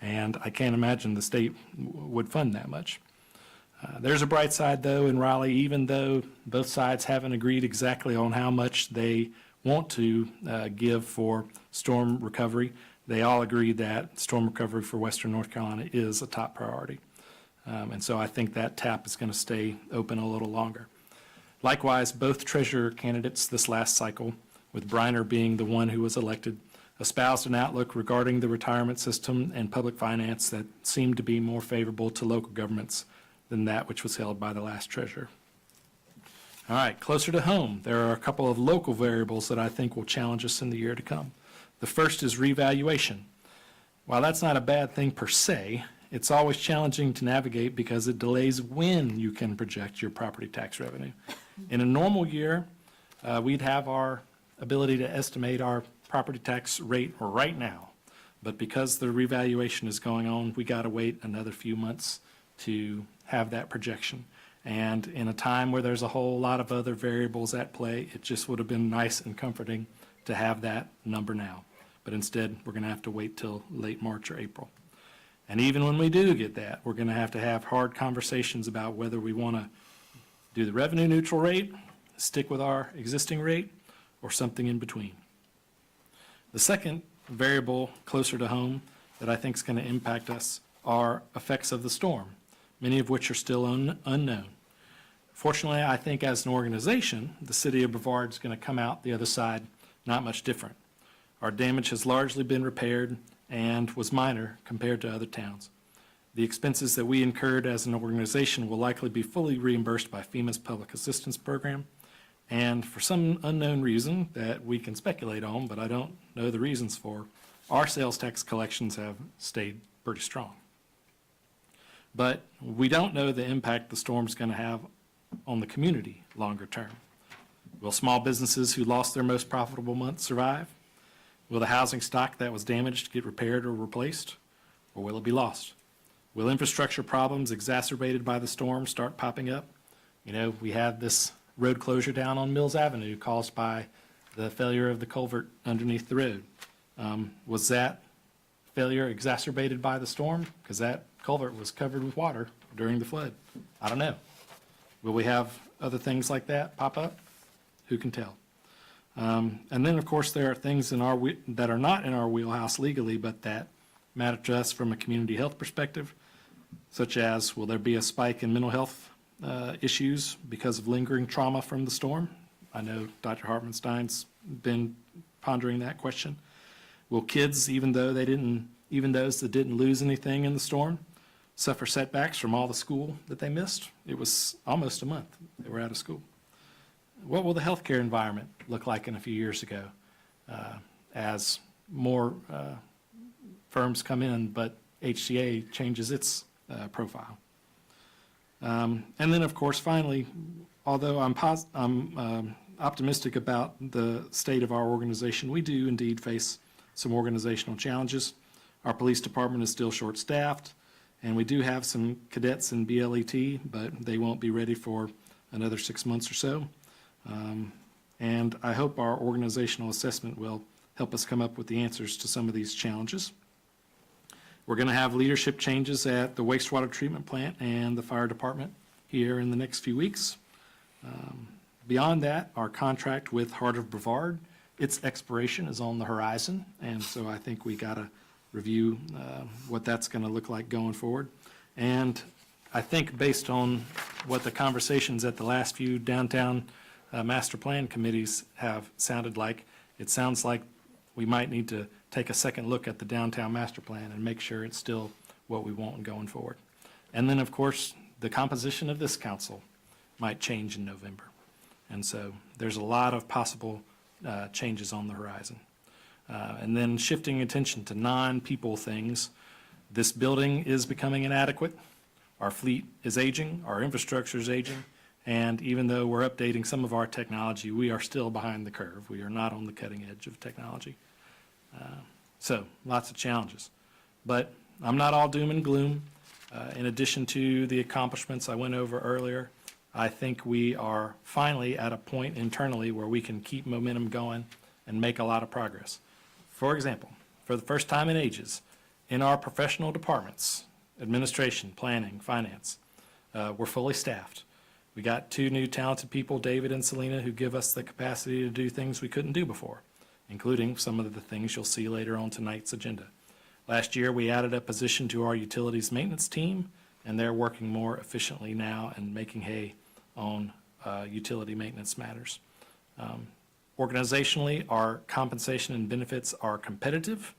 And I can't imagine the state would fund that much. There's a bright side, though, in Raleigh. Even though both sides haven't agreed exactly on how much they want to give for storm recovery, they all agree that storm recovery for Western North Carolina is a top priority. And so I think that tap is going to stay open a little longer. Likewise, both treasurer candidates this last cycle, with Briner being the one who was elected, espoused an outlook regarding the retirement system and public finance that seemed to be more favorable to local governments than that which was held by the last treasurer. All right, closer to home, there are a couple of local variables that I think will challenge us in the year to come. The first is revaluation. While that's not a bad thing per se, it's always challenging to navigate because it delays when you can project your property tax revenue. In a normal year, we'd have our ability to estimate our property tax rate right now. But because the revaluation is going on, we got to wait another few months to have that projection. And in a time where there's a whole lot of other variables at play, it just would have been nice and comforting to have that number now. but instead, we're going to have to wait till late March or April. And even when we do get that, we're going to have hard conversations about whether we want to do the revenue neutral rate, stick with our existing rate, or something in between. The second variable closer to home that I think is going to impact us are effects of the storm, many of which are still unknown. Fortunately, I think as an organization, the city of Brevard is going to come out the other side not much different. Our damage has largely been repaired and was minor compared to other towns. The expenses that we incurred as an organization will likely be fully reimbursed by FEMA's Public Assistance Program. And for some unknown reason that we can speculate on, but I don't know the reasons for, our sales tax collections have stayed pretty strong. But we don't know the impact the storm's going to have on the community longer term. Will small businesses who lost their most profitable month survive? Will the housing stock that was damaged get repaired or replaced? Or will it be lost? Will infrastructure problems exacerbated by the storm start popping up? You know, we have this road closure down on Mills Avenue caused by the failure of the culvert underneath the road. Was that failure exacerbated by the storm? Because that culvert was covered with water during the flood. I don't know. Will we have other things like that pop up? Who can tell? And then, of course, there are things that are not in our wheelhouse legally, but that matter to us from a community health perspective, such as will there be a spike in mental health issues because of lingering trauma from the storm? I know Dr. Hartmanstein's been pondering that question. Will kids, even those that didn't lose anything in the storm, suffer setbacks from all the school that they missed? It was almost a month they were out of school. What will the healthcare environment look like in a few years ago as more firms come in, but HCA changes its profile? And then, of course, finally, although I'm optimistic about the state of our organization, we do indeed face some organizational challenges. Our police department is still short-staffed, and we do have some cadets in BLET, but they won't be ready for another 6 months or so. And I hope our organizational assessment will help us come up with the answers to some of these challenges. We're going to have leadership changes at the wastewater treatment plant and the fire department here in the next few weeks. Beyond that, our contract with Heart of Brevard, its expiration is on the horizon, and so I think we got to review what that's going to look like going forward. And I think based on what the conversations at the last few downtown master plan committees have sounded like, it sounds like we might need to take a second look at the downtown master plan and make sure it's still what we want going forward. And then, of course, the composition of this council might change in November. And so there's a lot of possible changes on the horizon. And then shifting attention to non-people things, this building is becoming inadequate. Our fleet is aging, our infrastructure is aging, and even though we're updating some of our technology, we are still behind the curve. We are not on the cutting edge of technology. So lots of challenges. But I'm not all doom and gloom. In addition to the accomplishments I went over earlier, I think we are finally at a point internally where we can keep momentum going and make a lot of progress. For example, for the first time in ages, in our professional departments, administration, planning, finance, we're fully staffed. We got 2 new talented people, David and Selena, who give us the capacity to do things we couldn't do before, including some of the things you'll see later on tonight's agenda. Last year, we added a position to our utilities maintenance team, and they're working more efficiently now and making hay on utility maintenance matters. Organizationally, our compensation and benefits are competitive.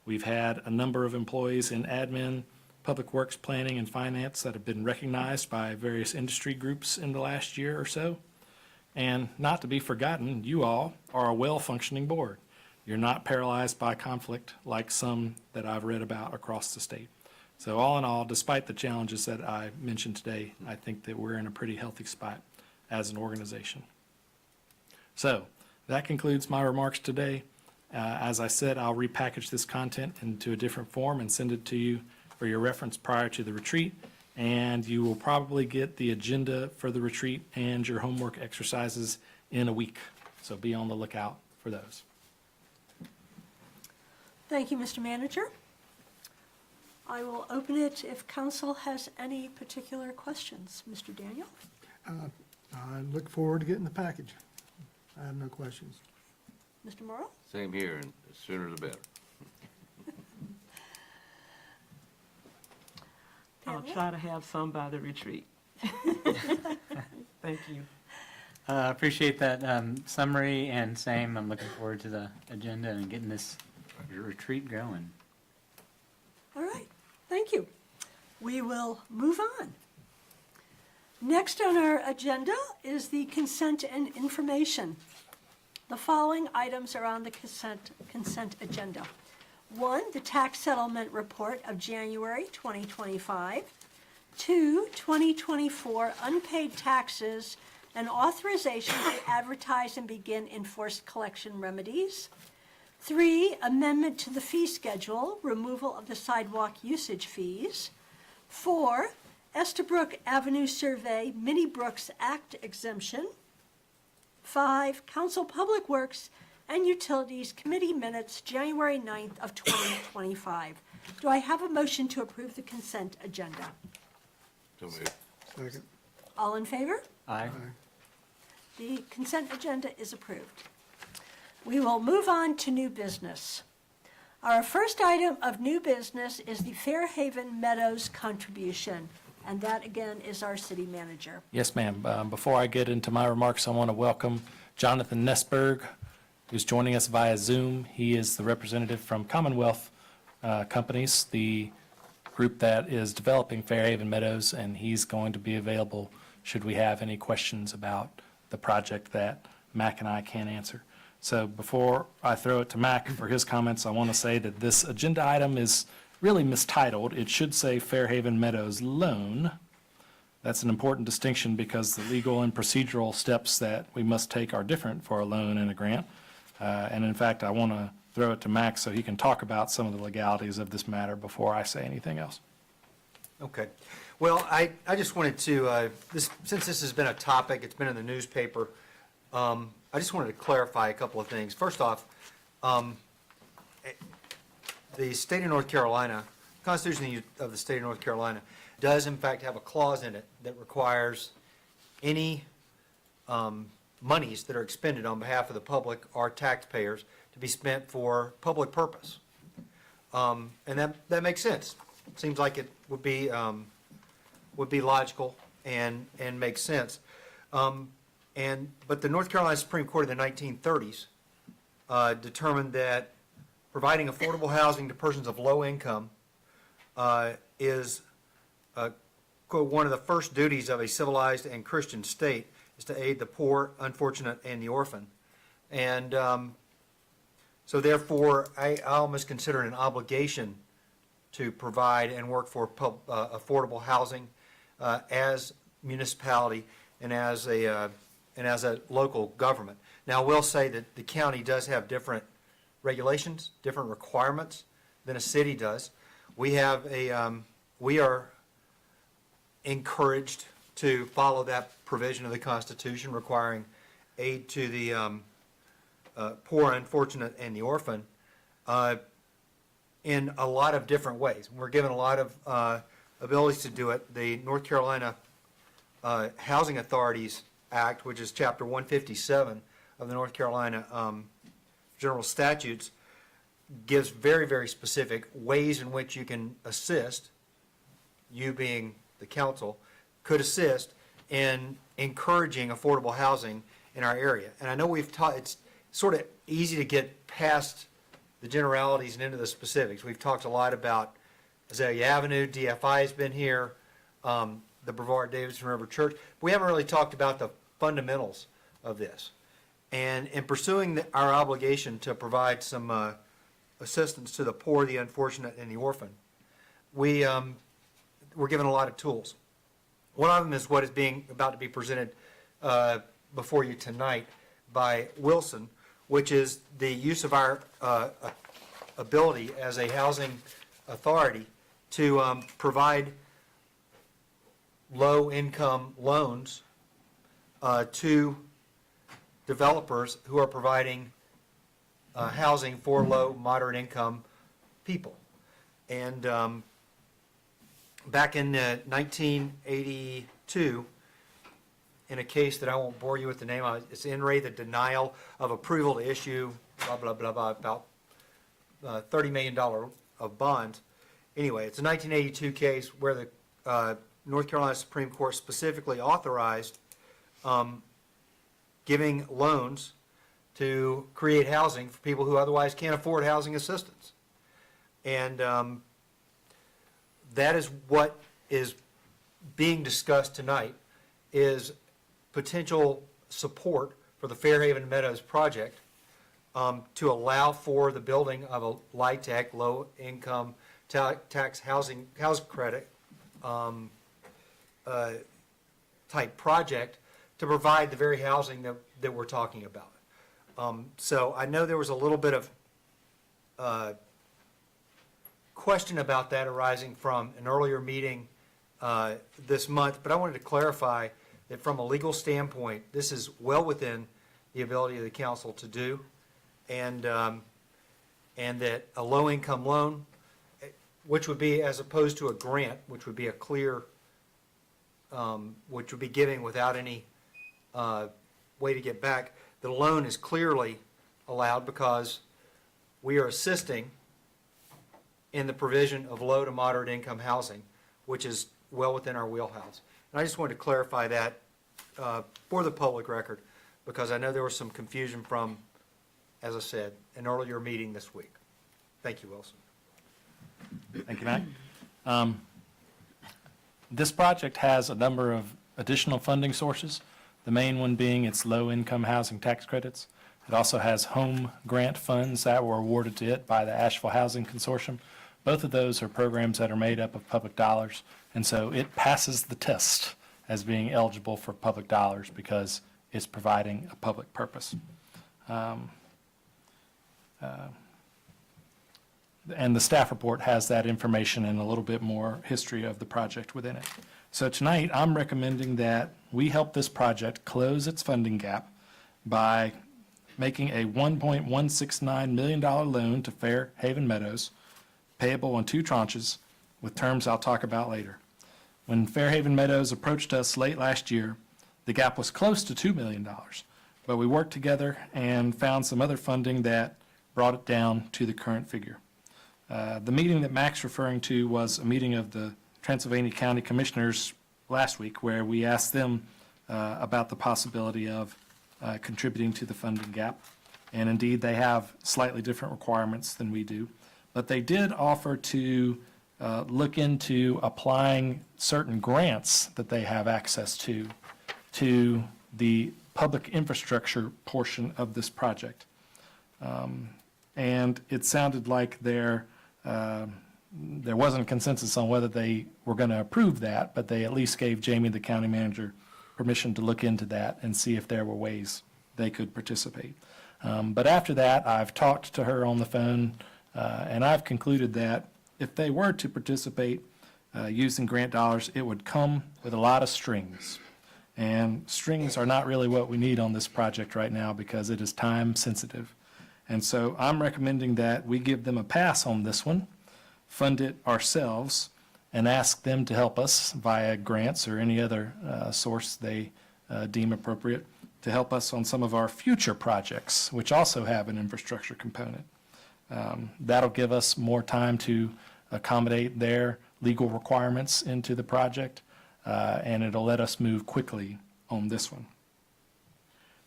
We've had a number of employees in admin, public works, planning, and finance that have been recognized by various industry groups in the last year or so. And not to be forgotten, you all are a well-functioning board. You're not paralyzed by conflict like some that I've read about across the state. So all in all, despite the challenges that I mentioned today, I think that we're in a pretty healthy spot as an organization. So that concludes my remarks today. As I said, I'll repackage this content into a different form and send it to you for your reference prior to the retreat. And you will probably get the agenda for the retreat and your homework exercises in a week. So be on the lookout for those. Thank you, Mr. Manager. I will open it if council has any particular questions. Mr. Daniel? I look forward to getting the package. I have no questions. Mr. Morrow? Same here, and the sooner the better. I'll Pamela? try to have some by the retreat. Thank you. Appreciate that summary, and same, I'm looking forward to the agenda and getting this retreat going. All right, thank you. We will move on. Next on our agenda is the consent and information. The following items are on the consent agenda. 1, the tax settlement report of January 2025. 2, 2024 unpaid taxes and authorization to advertise and begin enforced collection remedies. 3, amendment to the fee schedule, removal of the sidewalk usage fees. 4, Estabrook Avenue Survey, Minnie Brooks Act exemption. 5, Council Public Works and Utilities Committee minutes, January 9th of 2025. Do I have a motion to approve the consent agenda? So moved. Second. All in favor? Aye. The consent agenda is approved. We will move on to new business. Our first item of new business is the Fairhaven Meadows contribution, and that again is our city manager. Yes, ma'am. Before I get into my remarks, I want to welcome Jonathan Nessberg, who's joining us via Zoom. He is the representative from Commonwealth Companies, the group that is developing Fairhaven Meadows, and he's going to be available should we have any questions about the project that Mac and I can't answer. So before I throw it to Mac for his comments, I want to say that this agenda item is really mistitled. It should say Fairhaven Meadows loan. That's an important distinction because the legal and procedural steps that we must take are different for a loan and a grant. And in fact, I want to throw it to Mac so he can talk about some of the legalities of this matter before I say anything else. Okay. Well, I just wanted to, since this has been a topic, it's been in the newspaper, I just wanted to clarify a couple of things. First off, the state of North Carolina, Constitution of the state of North Carolina does in fact have a clause in it that requires any monies that are expended on behalf of the public or taxpayers to be spent for public purpose. And that makes sense. It seems like it would be logical and makes sense. But the North Carolina Supreme Court in the 1930s determined that providing affordable housing to persons of low income is quote, one of the first duties of a civilized and Christian state is to aid the poor, unfortunate, and the orphan. And so therefore, I almost consider it an obligation to provide and work for affordable housing as municipality and as a local government. Now, I will say that the county does have different regulations, different requirements than a city does. We are encouraged to follow that provision of the Constitution requiring aid to the poor, unfortunate, and the orphan in a lot of different ways. We're given a lot of abilities to do it. The North Carolina Housing Authorities Act, which is Chapter 157 of the North Carolina General Statutes, gives very, very specific ways in which you can assist, you being the council, could assist in encouraging affordable housing in our area. And I know we've taught, it's sort of easy to get past the generalities and into the specifics. We've talked a lot about Azalea Avenue, DFI has been here, the Brevard Davidson River Church. We haven't really talked about the fundamentals of this. And in pursuing our obligation to provide some assistance to the poor, the unfortunate, and the orphan, we're given a lot of tools. One of them is what is about to be presented before you tonight by Wilson, which is the use of our ability as a housing authority to provide low-income loans to developers who are providing housing for low, moderate income people. And back in 1982, in a case that I won't bore you with the name of, it's in the denial of approval to issue, blah, blah, blah, blah, about $30 million of bonds. Anyway, it's a 1982 case where the North Carolina Supreme Court specifically authorized giving loans to create housing for people who otherwise can't afford housing assistance. And that is what is being discussed tonight, is potential support for the Fairhaven Meadows project to allow for the building of a LIHTC, low-income tax house credit type project to provide the very housing that we're talking about. So I know there was a little bit of question about that arising from an earlier meeting this month, but I wanted to clarify that from a legal standpoint, this is well within the ability of the council to do, and that a low-income loan, which would be as opposed to a grant, which would be a clear, which would be giving without any way to get back, the loan is clearly allowed because we are assisting in the provision of low to moderate income housing, which is well within our wheelhouse. And I just wanted to clarify that for the public record, because I know there was some confusion from, as I said, an earlier meeting this week. Thank you, Wilson. Thank you, Mac. This project has a number of additional funding sources, the main one being its low-income housing tax credits. It also has home grant funds that were awarded to it by the Asheville Housing Consortium. Both of those are programs that are made up of public dollars, and so it passes the test as being eligible for public dollars because it's providing a public purpose. And the staff report has that information and a little bit more history of the project within it. So tonight, I'm recommending that we help this project close its funding gap by making a $1.169 million loan to Fairhaven Meadows, payable in 2 tranches, with terms I'll talk about later. When Fairhaven Meadows approached us late last year, the gap was close to $2 million, but we worked together and found some other funding that brought it down to the current figure. The meeting that Mac's referring to was a meeting of the Transylvania County Commissioners last week, where we asked them about the possibility of contributing to the funding gap. And indeed, they have slightly different requirements than we do. But they did offer to look into applying certain grants that they have access to the public infrastructure portion of this project. And it sounded like there wasn't consensus on whether they were going to approve that, but they at least gave Jamie, the county manager, permission to look into that and see if there were ways they could participate. But after that, I've talked to her on the phone, and I've concluded that if they were to participate using grant dollars, it would come with a lot of strings. And strings are not really what we need on this project right now because it is time sensitive. And so I'm recommending that we give them a pass on this one, fund it ourselves, and ask them to help us via grants or any other source they deem appropriate to help us on some of our future projects, which also have an infrastructure component. That'll give us more time to accommodate their legal requirements into the project, and it'll let us move quickly on this one.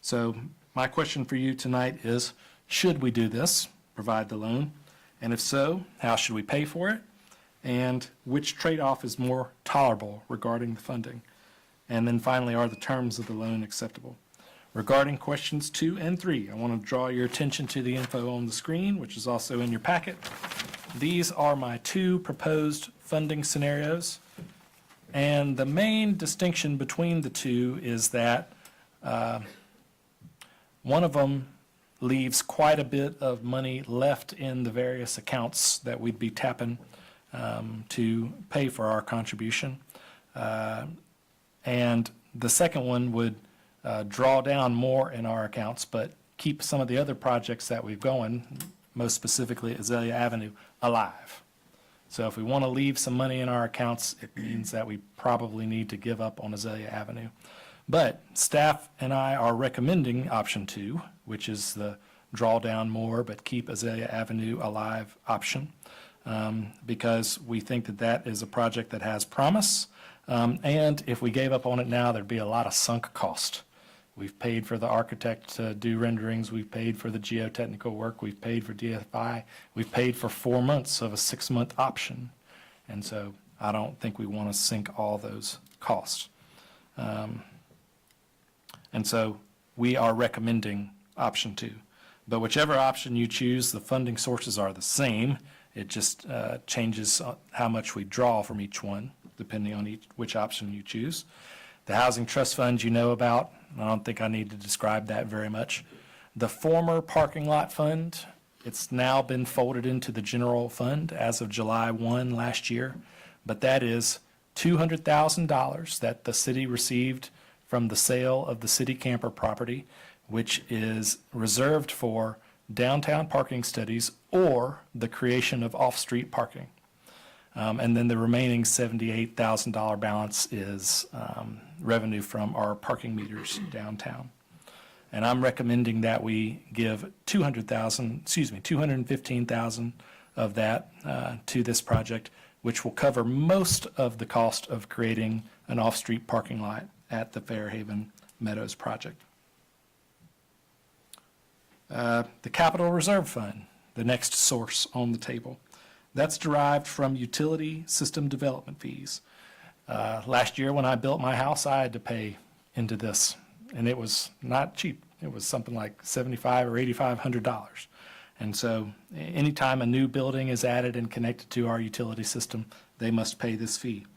So my question for you tonight is, should we do this, provide the loan? And if so, how should we pay for it? And which trade-off is more tolerable regarding the funding? And then finally, are the terms of the loan acceptable? Regarding questions 2 and 3, I want to draw your attention to the info on the screen, which is also in your packet. These are my 2 proposed funding scenarios. And the main distinction between the 2 is that one of them leaves quite a bit of money left in the various accounts that we'd be tapping to pay for our contribution. And the second one would draw down more in our accounts, but keep some of the other projects that we've going, most specifically Azalea Avenue, alive. So if we want to leave some money in our accounts, it means that we probably need to give up on Azalea Avenue. But staff and I are recommending option 2, which is the draw down more but keep Azalea Avenue alive option, because we think that that is a project that has promise. And if we gave up on it now, there'd be a lot of sunk cost. We've paid for the architect to do renderings. We've paid for the geotechnical work. We've paid for DFI. We've paid for 4 months of a 6-month option. And so I don't think we want to sink all those costs. And so we are recommending option 2. But whichever option you choose, the funding sources are the same. It just changes how much we draw from each one, depending on which option you choose. The Housing Trust Fund you know about. I don't think I need to describe that very much. The former parking lot fund, it's now been folded into the general fund as of July 1 last year. But that is $200,000 that the city received from the sale of the city camper property, which is reserved for downtown parking studies or the creation of off-street parking. And then the remaining $78,000 balance is revenue from our parking meters downtown. And I'm recommending that we give $215,000 of that to this project, which will cover most of the cost of creating an off-street parking lot at the Fairhaven Meadows project. The Capital Reserve Fund, the next source on the table. That's derived from utility system development fees. Last year when I built my house, I had to pay into this, and it was not cheap. It was something like $7,500 or $8,500. And so anytime a new building is added and connected to our utility system, they must pay this fee.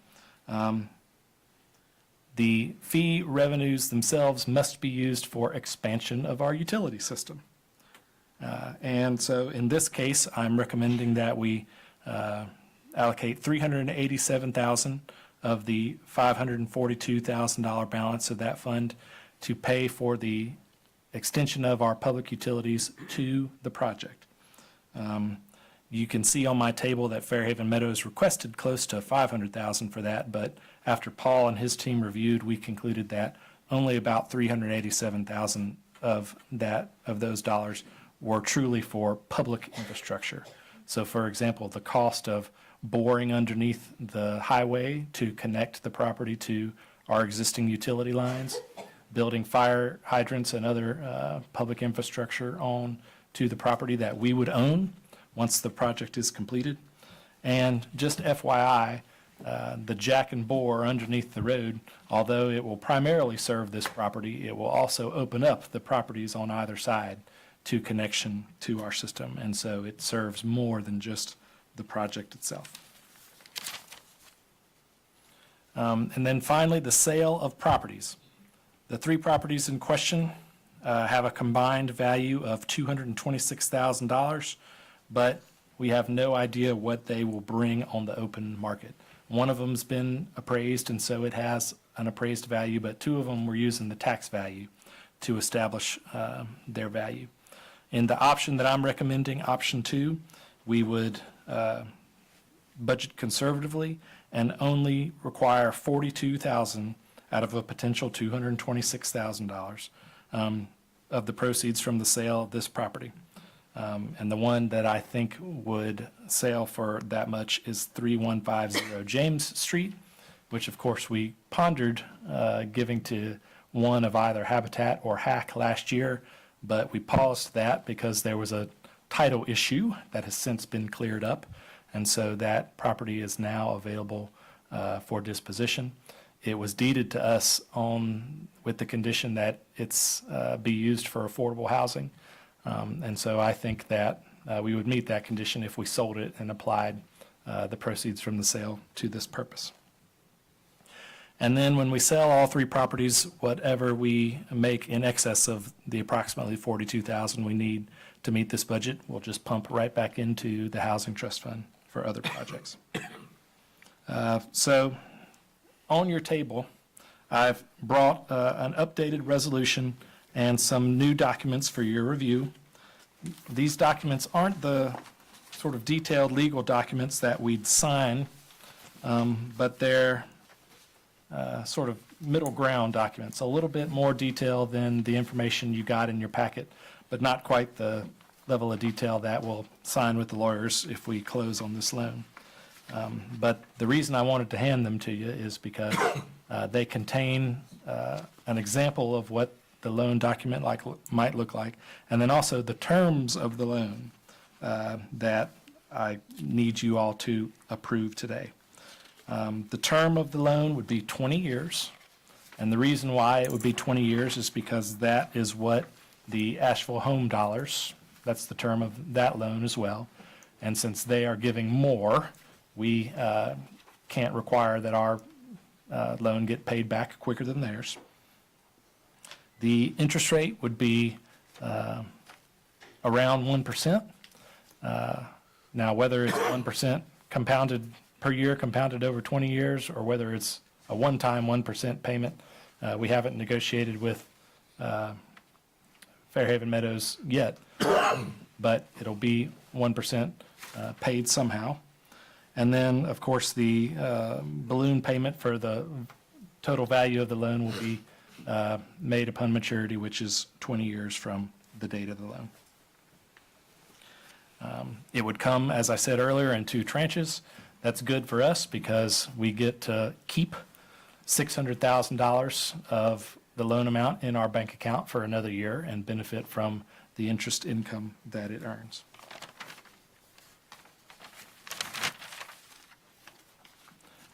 The fee revenues themselves must be used for expansion of our utility system. And so in this case, I'm recommending that we allocate $387,000 of the $542,000 balance of that fund to pay for the extension of our public utilities to the project. You can see on my table that Fairhaven Meadows requested close to $500,000 for that, but after Paul and his team reviewed, we concluded that only about $387,000 of those dollars were truly for public infrastructure. So for example, the cost of boring underneath the highway to connect the property to our existing utility lines, building fire hydrants and other public infrastructure on to the property that we would own once the project is completed. And just FYI, the jack and bore underneath the road, although it will primarily serve this property, it will also open up the properties on either side to connection to our system. And so it serves more than just the project itself. And then finally, the sale of properties. The 3 properties in question have a combined value of $226,000, but we have no idea what they will bring on the open market. One of them's been appraised, and so it has an appraised value, but 2 of them were using the tax value to establish their value. In the option that I'm recommending, option 2, we would budget conservatively and only require $42,000 out of a potential $226,000 of the proceeds from the sale of this property. And the one that I think would sell for that much is 3150 James Street, which of course we pondered giving to one of either Habitat or HAC last year, but we paused that because there was a title issue that has since been cleared up. And so that property is now available for disposition. It was deeded to us with the condition that it's be used for affordable housing. And so I think that we would meet that condition if we sold it and applied the proceeds from the sale to this purpose. And then when we sell all 3 properties, whatever we make in excess of the approximately $42,000 we need to meet this budget, we'll just pump right back into the Housing Trust Fund for other projects. So on your table, I've brought an updated resolution and some new documents for your review. These documents aren't the sort of detailed legal documents that we'd sign, but they're sort of middle ground documents, a little bit more detail than the information you got in your packet, but not quite the level of detail that we'll sign with the lawyers if we close on this loan. But the reason I wanted to hand them to you is because they contain an example of what the loan document might look like, and then also the terms of the loan that I need you all to approve today. The term of the loan would be 20 years, and the reason why it would be 20 years is because that is what the Asheville Home Dollars, that's the term of that loan as well, and since they are giving more, we can't require that our loan get paid back quicker than theirs. The interest rate would be around 1%. Now, whether it's 1% compounded per year, compounded over 20 years, or whether it's a one-time 1% payment, we haven't negotiated with Fairhaven Meadows yet, but it'll be 1% paid somehow. And then, of course, the balloon payment for the total value of the loan will be made upon maturity, which is 20 years from the date of the loan. It would come, as I said earlier, in 2 tranches. That's good for us because we get to keep $600,000 of the loan amount in our bank account for another year and benefit from the interest income that it earns.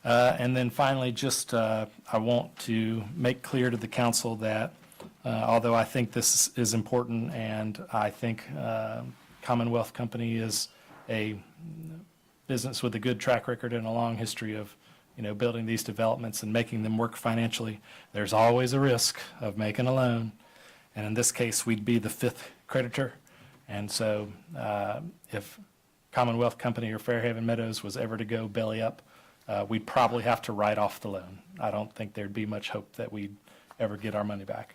And then finally, just I want to make clear to the council that although I think this is important and I think Commonwealth Company is a business with a good track record and a long history of building these developments and making them work financially, there's always a risk of making a loan. And in this case, we'd be the 5th creditor. And so if Commonwealth Company or Fairhaven Meadows was ever to go belly up, we'd probably have to write off the loan. I don't think there'd be much hope that we'd ever get our money back.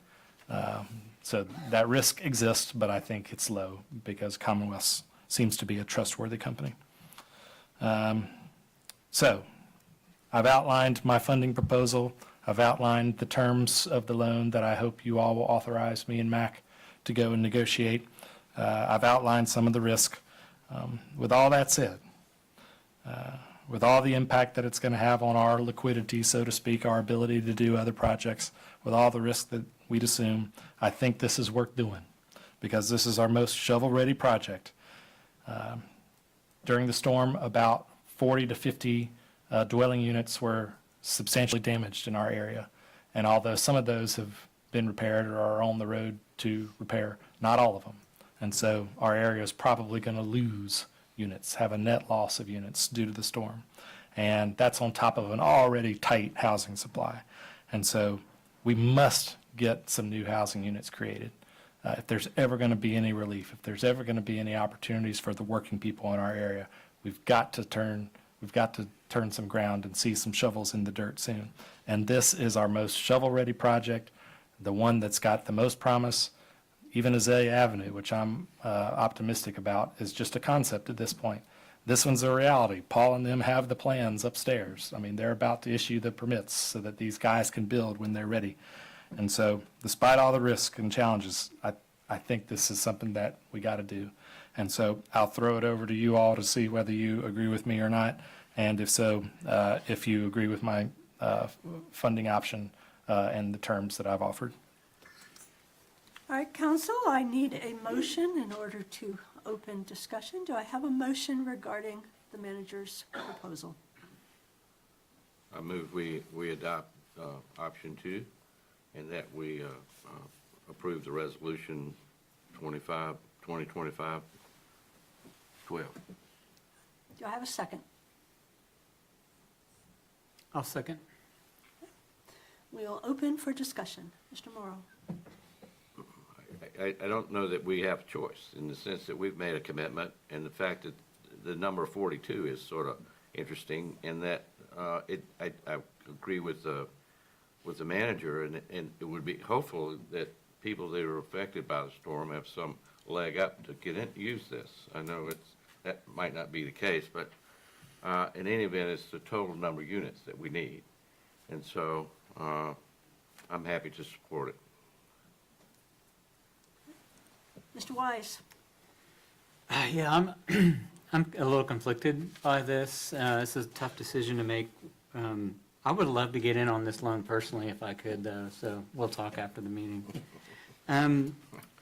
So that risk exists, but I think it's low because Commonwealth seems to be a trustworthy company. So I've outlined my funding proposal. I've outlined the terms of the loan that I hope you all will authorize me and Mac to go and negotiate. I've outlined some of the risk. With all that said, with all the impact that it's going to have on our liquidity, so to speak, our ability to do other projects, with all the risk that we'd assume, I think this is worth doing because this is our most shovel-ready project. During the storm, about 40 to 50 dwelling units were substantially damaged in our area. And although some of those have been repaired or are on the road to repair, not all of them. And so our area is probably going to lose units, have a net loss of units due to the storm. And that's on top of an already tight housing supply. And so we must get some new housing units created. If there's ever going to be any relief, if there's ever going to be any opportunities for the working people in our area, we've got to turn some ground and see some shovels in the dirt soon. And this is our most shovel-ready project, the one that's got the most promise. Even Azalea Avenue, which I'm optimistic about, is just a concept at this point. This one's a reality. Paul and them have the plans upstairs. I mean, they're about to issue the permits so that these guys can build when they're ready. And so, despite all the risk and challenges, I think this is something that we got to do. And so, I'll throw it over to you all to see whether you agree with me or not. And if so, if you agree with my funding option and the terms that I've offered. All right, council, I need a motion in order to open discussion. Do I have a motion regarding the manager's proposal? I move we adopt option 2 and that we approve the resolution 2025-12. Do I have a second? I'll second. We'll open for discussion. Mr. Morrow. I don't know that we have a choice in the sense that we've made a commitment, and the fact that the number 42 is sort of interesting in that I agree with the manager, and it would be hopeful that people that are affected by the storm have some leg up to use this. I know that might not be the case, but in any event, it's the total number of units that we need. And so I'm happy to support it. Mr. Wise? Yeah, I'm a little conflicted by this. This is a tough decision to make. I would love to get in on this loan personally if I could, though, so we'll talk after the meeting.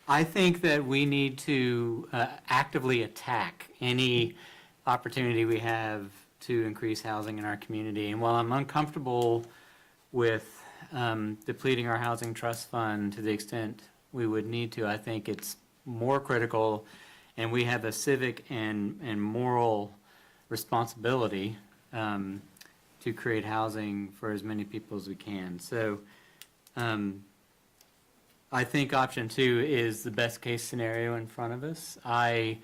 I think that we need to actively attack any opportunity we have to increase housing in our community. And while I'm uncomfortable with depleting our housing trust fund to the extent we would need to, I think it's more critical, and we have a civic and moral responsibility to create housing for as many people as we can. So I think option 2 is the best case scenario in front of us. I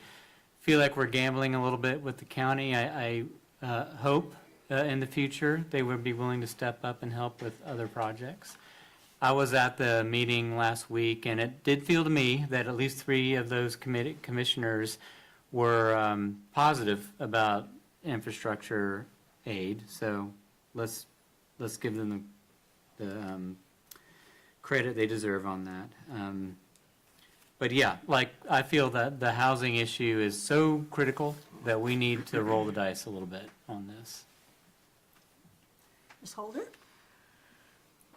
feel like we're gambling a little bit with the county. I hope in the future they would be willing to step up and help with other projects. I was at the meeting last week, and it did feel to me that at least 3 of those commissioners were positive about infrastructure aid. So let's give them the credit they deserve on that. But yeah, like I feel that the housing issue is so critical that we need to roll the dice a little bit on this. Ms. Holder?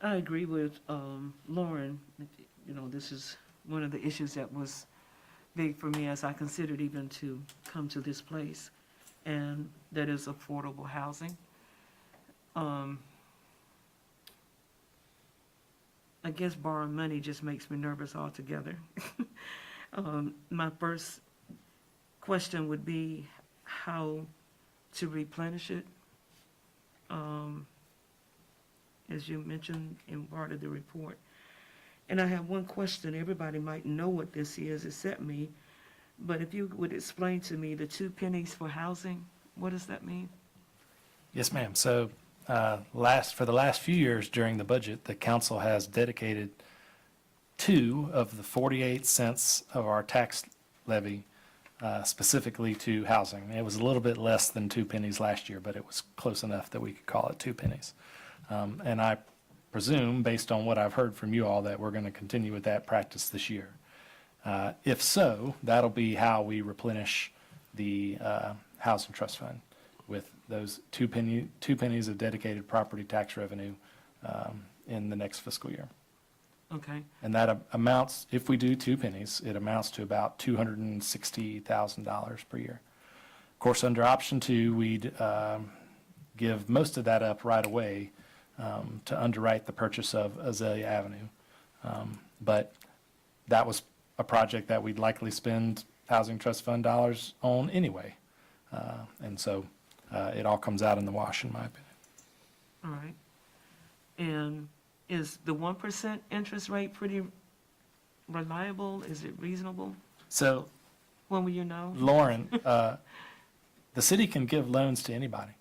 I agree with Lauren. You know, this is one of the issues that was big for me as I considered even to come to this place, and that is affordable housing. I guess borrowing money just makes me nervous altogether. My first question would be how to replenish it. As you mentioned in part of the report. And I have one question. Everybody might know what this is except me, but if you would explain to me the 2 pennies for housing, what does that mean? Yes, ma'am. So for the last few years during the budget, the council has dedicated 2 of the 48 cents of our tax levy specifically to housing. It was a little bit less than 2 pennies last year, but it was close enough that we could call it 2 pennies. And I presume, based on what I've heard from you all, that we're going to continue with that practice this year. If so, that'll be how we replenish the housing trust fund, with those 2 pennies of dedicated property tax revenue in the next fiscal year. Okay. And that amounts, if we do 2 pennies, it amounts to about $260,000 per year. Of course, under option 2, we'd give most of that up right away to underwrite the purchase of Azalea Avenue. But that was a project that we'd likely spend housing trust fund dollars on anyway. And so it all comes out in the wash, in my opinion. All right. And is the 1% interest rate pretty reliable? Is it reasonable? So, When will you know? Lauren, the city can give loans to anybody.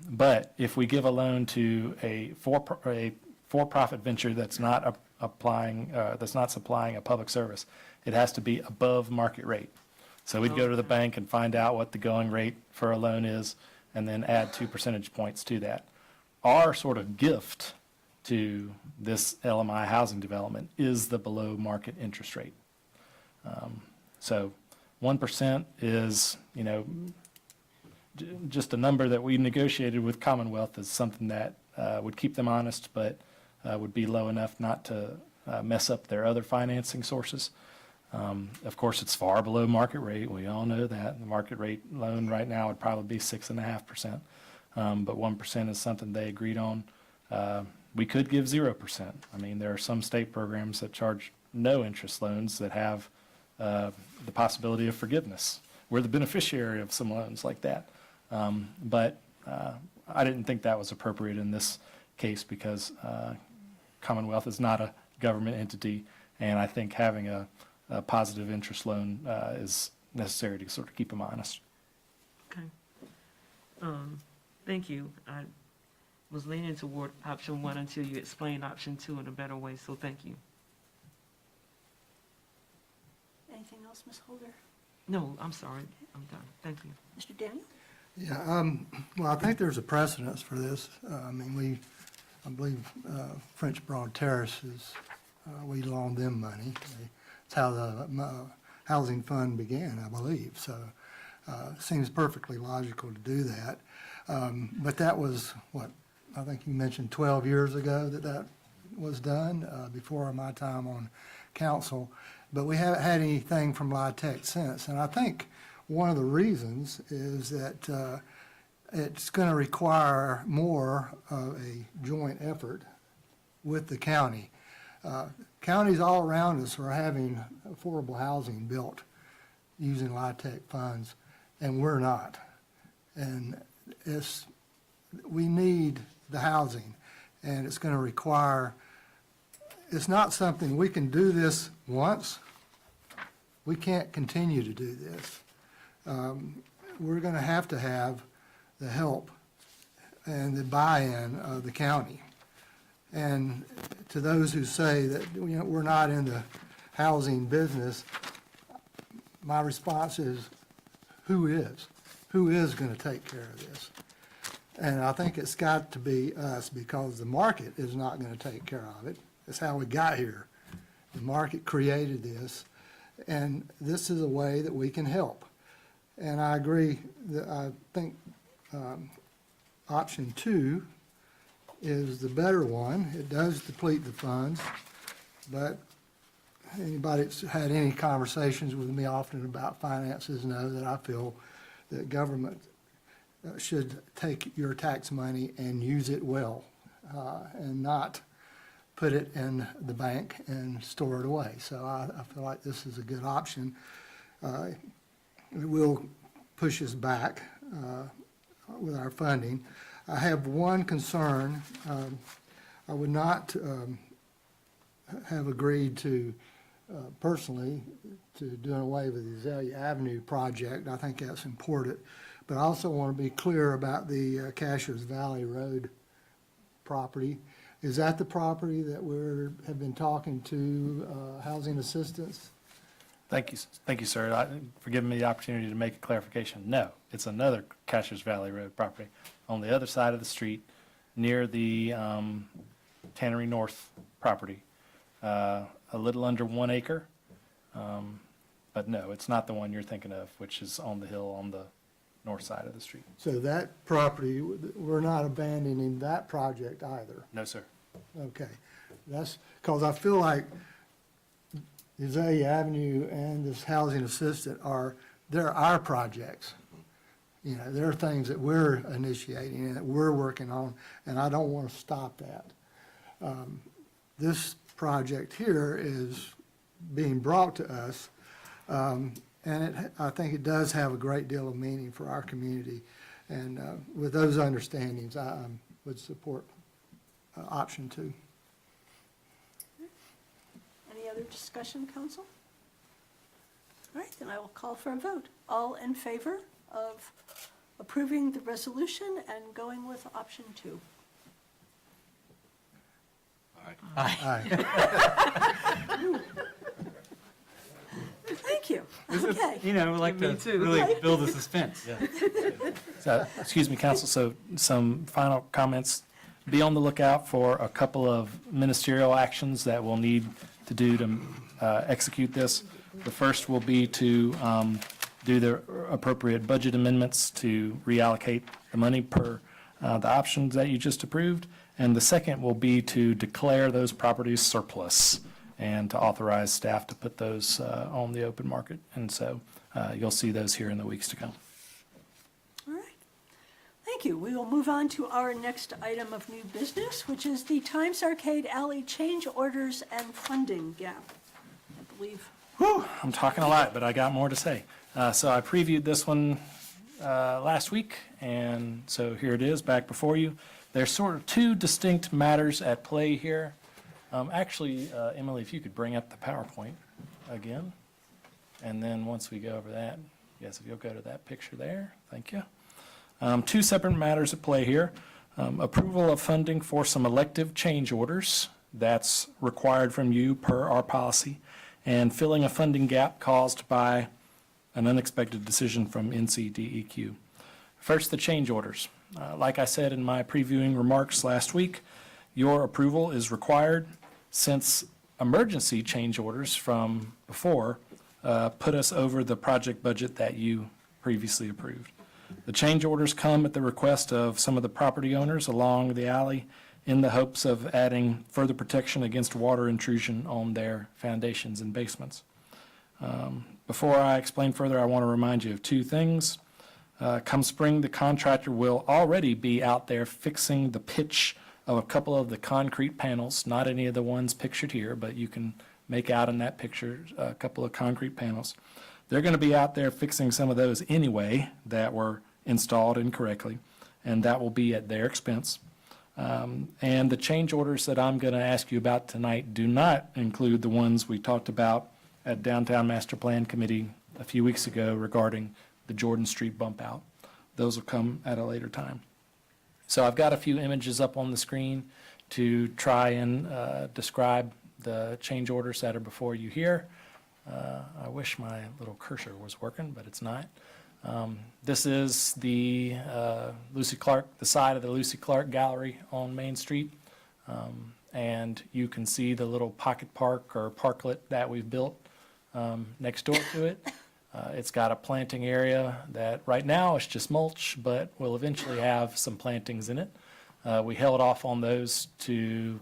But if we give a loan to a for-profit venture that's not that's not supplying a public service, it has to be above market rate. So we'd go to the bank and find out what the going rate for a loan is, and then add 2 percentage points to that. Our sort of gift to this LMI housing development is the below market interest rate. So 1% is, just a number that we negotiated with Commonwealth is something that would keep them honest, but would be low enough not to mess up their other financing sources. Of course, it's far below market rate. We all know that. The market rate loan right now would probably be 6.5%, but 1% is something they agreed on. We could give 0%. I mean, there are some state programs that charge no interest loans that have the possibility of forgiveness. We're the beneficiary of some loans like that. But I didn't think that was appropriate in this case because Commonwealth is not a government entity, and I think having a positive interest loan is necessary to sort of keep them honest. Okay. Thank you. I was leaning toward option 1 until you explained option 2 in a better way, so thank you. else, Ms. Holder? No, I'm sorry, I'm done, thank you. Mr. Daniel? Yeah, well, I think there's a precedence for this. I believe French Broad Terrace is, we loaned them money. That's how the housing fund began, I believe. So it seems perfectly logical to do that. But that was, what, I think you mentioned 12 years ago that was done, before my time on council. But we haven't had anything from LIHTC since. And I think one of the reasons is that it's going to require more of a joint effort with the county. Counties all around us are having affordable housing built using LIHTC funds, and we're not. And we need the housing, and it's going to require, it's not something, we can do this once. We can't continue to do this. We're going to have the help and the buy-in of the county. And to those who say that, we're not in the housing business, my response is, who is? Who is going to take care of this? And I think it's got to be us, because the market is not going to take care of it. That's how we got here. The market created this, and this is a way that we can help. And I agree that I think option 2 is the better one. It does deplete the funds, but anybody that's had any conversations with me often about finances know that I feel that government should take your tax money and use it well, and not put it in the bank and store it away. So I feel like this is a good option. It will push us back with our funding. I have one concern. I would not have agreed to, personally, to doing away with the Azalea Avenue project. I think that's important. But I also want to be clear about the Cashers Valley Road property. Is that the property that have been talking to housing assistance? Thank you, sir, for giving me the opportunity to make a clarification. No, it's another Cashers Valley Road property on the other side of the street, near the Tannery North property. A little under 1 acre, but no, it's not the one you're thinking of, which is on the hill on the north side of the street. So that property, we're not abandoning that project either? No, sir. Okay. That's because I feel like Azalea Avenue and this housing assistant they're our projects. They're things that we're initiating and that we're working on, and I don't want to stop that. This project here is being brought to us, and I think it does have a great deal of meaning for our community. And with those understandings, I would support option 2. Any other discussion, council? All right, then I will call for a vote. All in favor of approving the resolution and going with option 2? Aye. Thank you. Okay. We like Me to too. really build the suspense. So, excuse me, council, so some final comments. Be on the lookout for a couple of ministerial actions that we'll need to do to execute this. The first will be to do the appropriate budget amendments to reallocate the money per the options that you just approved. And the second will be to declare those properties surplus and to authorize staff to put those on the open market. And so you'll see those here in the weeks to come. All right. Thank you. We will move on to our next item of new business, which is the Times Arcade Alley change orders and funding gap, I believe. Whew, I'm talking a lot, but I got more to say. So I previewed this one last week, and so here it is back before you. There's sort of 2 distinct matters at play here. Actually, Emily, if you could bring up the PowerPoint again. And then once we go over that, yes, if you'll go to that picture there, thank you. 2 separate matters at play here. Approval of funding for some elective change orders that's required from you per our policy. and filling a funding gap caused by an unexpected decision from NCDEQ. First, the change orders. Like I said in my previewing remarks last week, your approval is required since emergency change orders from before put us over the project budget that you previously approved. The change orders come at the request of some of the property owners along the alley in the hopes of adding further protection against water intrusion on their foundations and basements. Before I explain further, I want to remind you of two things. Come spring, the contractor will already be out there fixing the pitch of a couple of the concrete panels, not any of the ones pictured here, but you can make out in that picture a couple of concrete panels. They're going to be out there fixing some of those anyway that were installed incorrectly, and that will be at their expense. And the change orders that I'm going to ask you about tonight do not include the ones we talked about at Downtown Master Plan Committee a few weeks ago regarding the Jordan Street bump out. Those will come at a later time. So I've got a few images up on the screen to try and describe the change orders that are before you here. I wish my little cursor was working, but it's not. This is the Lucy Clark, the side of the Lucy Clark Gallery on Main Street. And you can see the little pocket park or parklet that we've built next door to it. It's got a planting area that right now is just mulch, but will eventually have some plantings in it. We held off on those to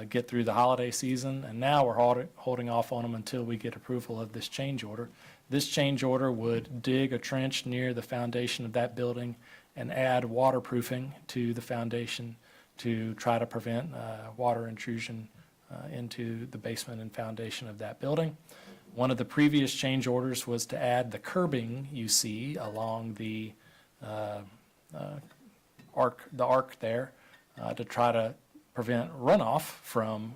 get through the holiday season, and now we're holding off on them until we get approval of this change order. This change order would dig a trench near the foundation of that building and add waterproofing to the foundation to try to prevent water intrusion into the basement and foundation of that building. One of the previous change orders was to add the curbing you see along the arc there to try to prevent runoff from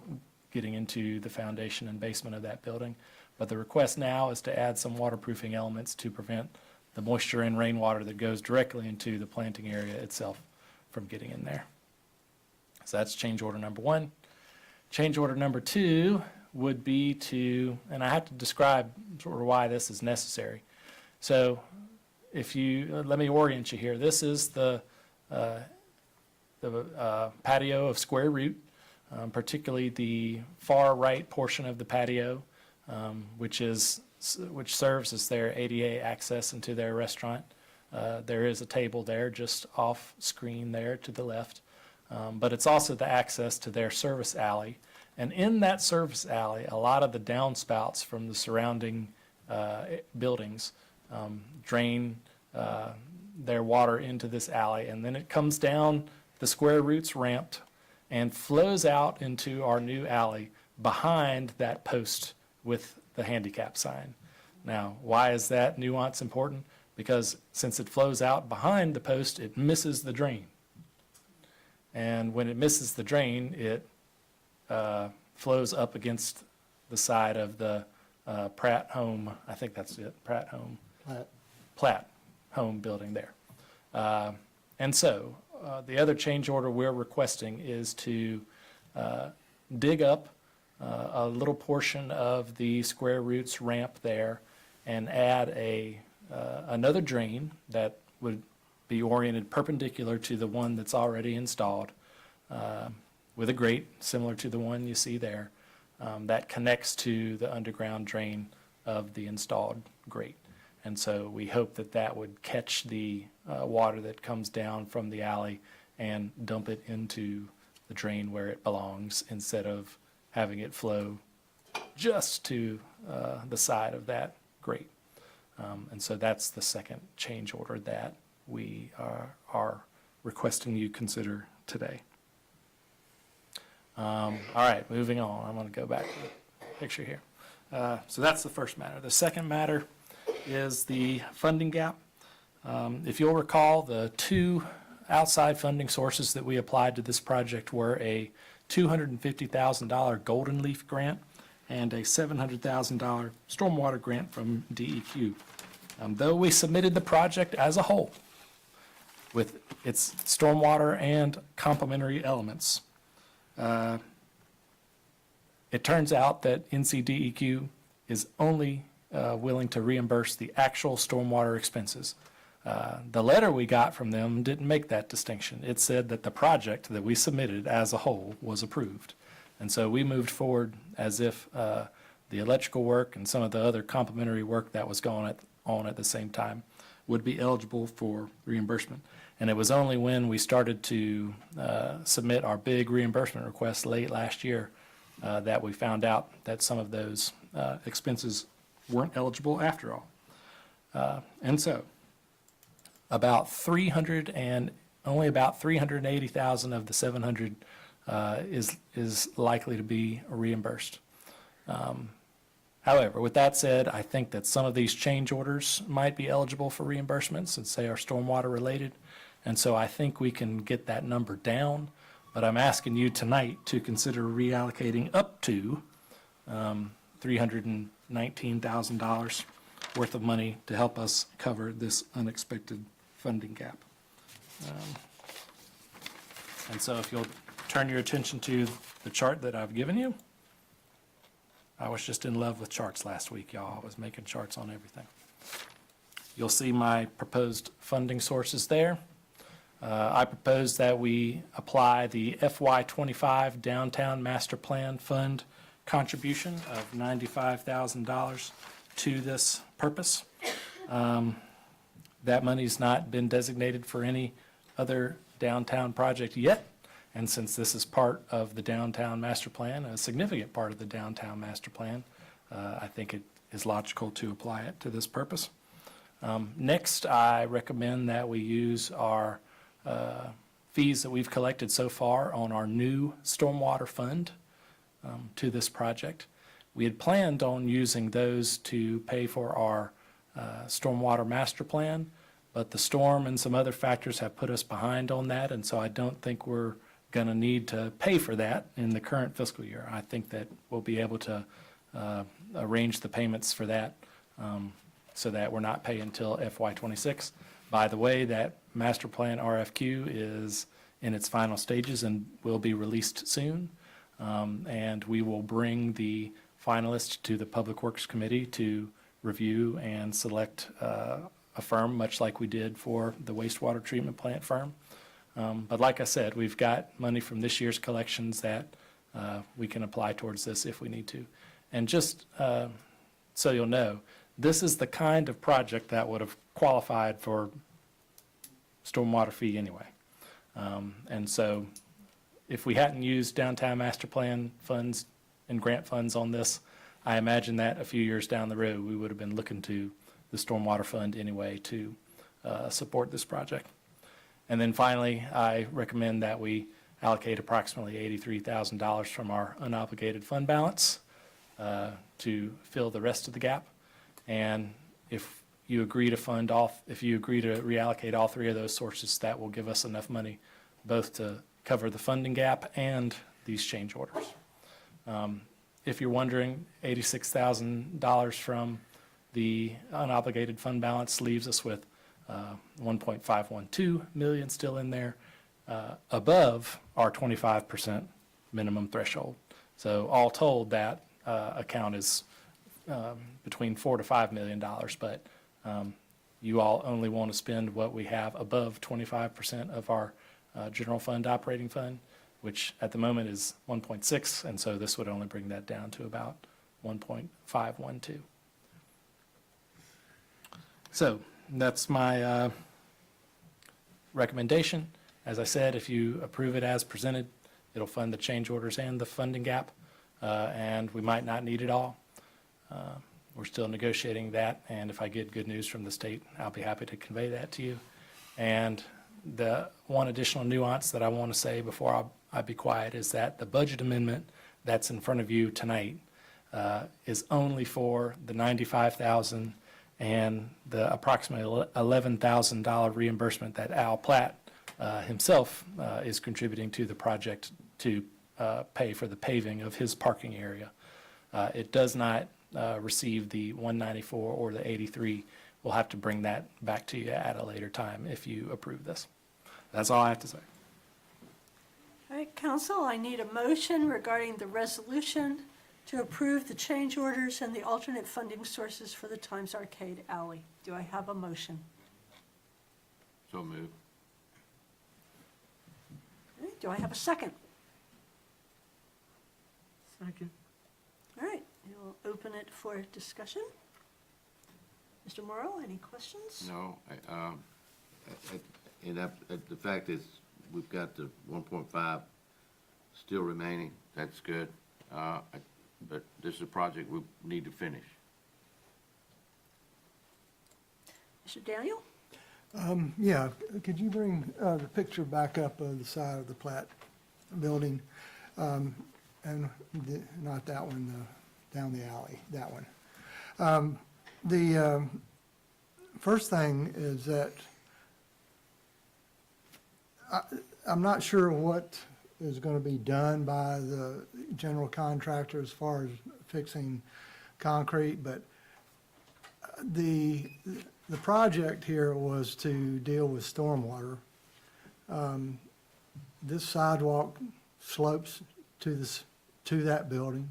getting into the foundation and basement of that building. But the request now is to add some waterproofing elements to prevent the moisture and rainwater that goes directly into the planting area itself from getting in there. So that's change order number one. Change order number two would be to, and I have to describe sort of why this is necessary. So if you, let me orient you here. This is the patio of Square Root, particularly the far right portion of the patio, which serves as their ADA access into their restaurant. There is a table there just off screen there to the left, but it's also the access to their service alley. And in that service alley, a lot of the downspouts from the surrounding buildings drain their water into this alley, and then it comes down the Square Roots ramp and flows out into our new alley behind that post with the handicap sign. Now, why is that nuance important? Because since it flows out behind the post, it misses the drain. And when it misses the drain, it flows up against the side of the Pratt Home, I think that's it, Platt Home building there. And so the other change order we're requesting is to dig up a little portion of the Square Roots ramp there and add another drain that would be oriented perpendicular to the one that's already installed with a grate similar to the one you see there that connects to the underground drain of the installed grate. And so we hope that that would catch the water that comes down from the alley and dump it into the drain where it belongs instead of having it flow just to the side of that grate. And so that's the second change order that we are requesting you consider today. All right, moving on. I'm going to go back to the picture here. So that's the first matter. The second matter is the funding gap. If you'll recall, the two outside funding sources that we applied to this project were a $250,000 Golden Leaf grant and a $700,000 stormwater grant from DEQ. Though we submitted the project as a whole with its stormwater and complementary elements, it turns out that NCDEQ is only willing to reimburse the actual stormwater expenses. The letter we got from them didn't make that distinction. It said that the project that we submitted as a whole was approved. And so we moved forward as if the electrical work and some of the other complementary work that was going on at the same time would be eligible for reimbursement. And it was only when we started to submit our big reimbursement request late last year that we found out that some of those expenses weren't eligible after all. And so only about 380,000 of the 700 is likely to be reimbursed. However, with that said, I think that some of these change orders might be eligible for reimbursement since they are stormwater related. And so I think we can get that number down, but I'm asking you tonight to consider reallocating up to $319,000 worth of money to help us cover this unexpected funding gap. And so if you'll turn your attention to the chart that I've given you. I was just in love with charts last week, y'all. I was making charts on everything. You'll see my proposed funding sources there. I propose that we apply the FY25 Downtown Master Plan Fund contribution of $95,000 to this purpose. That money's not been designated for any other downtown project yet. And since this is part of the Downtown Master Plan, a significant part of the Downtown Master Plan, I think it is logical to apply it to this purpose. Next, I recommend that we use our fees that we've collected so far on our new stormwater fund to this project. We had planned on using those to pay for our stormwater master plan, but the storm and some other factors have put us behind on that, and so I don't think we're going to need to pay for that in the current fiscal year. I think that we'll be able to arrange the payments for that so that we're not paying until FY26. By the way, that master plan RFQ is in its final stages and will be released soon. And we will bring the finalists to the Public Works Committee to review and select a firm, much like we did for the wastewater treatment plant firm. But like I said, we've got money from this year's collections that we can apply towards this if we need to. And just so you'll know, this is the kind of project that would have qualified for stormwater fee anyway. And so if we hadn't used downtown master plan funds and grant funds on this, I imagine that a few years down the road, we would have been looking to the stormwater fund anyway to support this project. And then finally, I recommend that we allocate approximately $83,000 from our unobligated fund balance to fill the rest of the gap. And if you agree to reallocate all three of those sources, that will give us enough money both to cover the funding gap and these change orders. If you're wondering, $86,000 from the unobligated fund balance leaves us with 1.512 million still in there, above our 25% minimum threshold. So all told, that account is between $4 to $5 million, but you all only want to spend what we have above 25% of our general fund operating fund, which at the moment is 1.6, and so this would only bring that down to about 1.512. So that's my recommendation. As I said, if you approve it as presented, it'll fund the change orders and the funding gap, and we might not need it all. We're still negotiating that, and if I get good news from the state, I'll be happy to convey that to you. And the one additional nuance that I want to say before I be quiet is that the budget amendment that's in front of you tonight is only for the $95,000 and the approximately $11,000 reimbursement that Al Platt himself is contributing to the project to pay for the paving of his parking area. It does not receive the 194 or the 83. We'll have to bring that back to you at a later time if you approve this. That's all I have to say. All right, council, I need a motion regarding the resolution to approve the change orders and the alternate funding sources for the Times Arcade Alley. Do I have a motion? So moved. Okay, do I have a second? Second. All right, we'll open it for discussion. Mr. Morrow, any questions? No, the fact is, we've got the 1.5 still remaining, that's good. But this is a project we need to finish. Mr. Daniel? Yeah, could you bring the picture back up of the side of the Platt building? Not that one, down the alley, that one. The first thing is that I'm not sure what is going to be done by the general contractor as far as fixing concrete, but the project here was to deal with stormwater. This sidewalk slopes to that building.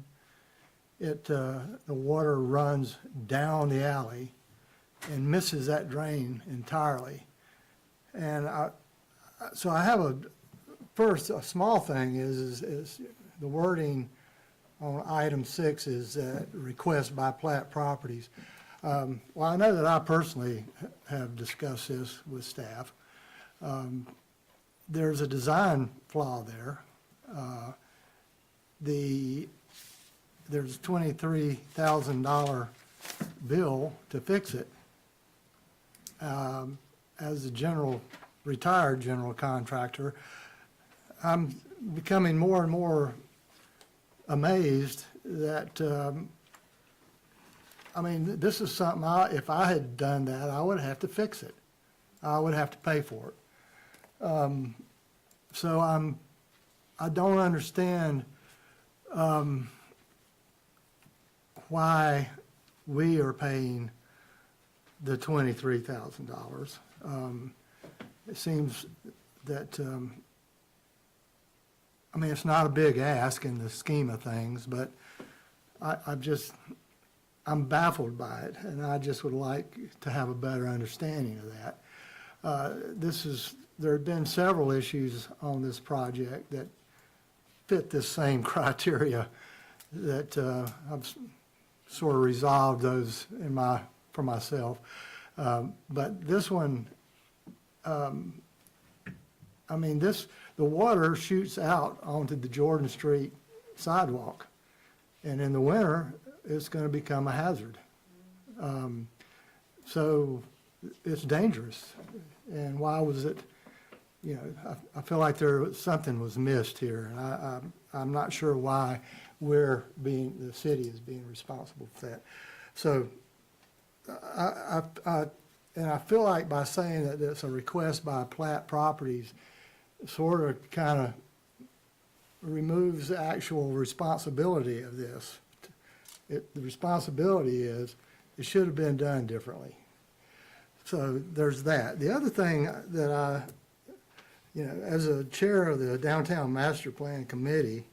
The water runs down the alley and misses that drain entirely. And so I have a small thing is the wording on item 6 is request by Platt Properties. Well, I know that I personally have discussed this with staff. There's a design flaw there. There's a $23,000 bill to fix it. As a retired general contractor, I'm becoming more and more amazed that, this is something, if I had done that, I would have to fix it. I would have to pay for it. So I don't understand why we are paying the $23,000. It seems that, it's not a big ask in the scheme of things, but I'm baffled by it, and I just would like to have a better understanding of that. There have been several issues on this project that fit this same criteria that I've sort of resolved those for myself. But this one, the water shoots out onto the Jordan Street sidewalk, and in the winter, it's going to become a hazard. So it's dangerous. And why was it, I feel like something was missed here. And I'm not sure why the city is being responsible for that. So I feel like by saying that it's a request by Platt Properties, sort of kind of removes the actual responsibility of this. The responsibility is it should have been done differently. So there's that. The other thing that as a chair of the Downtown Master Plan Committee,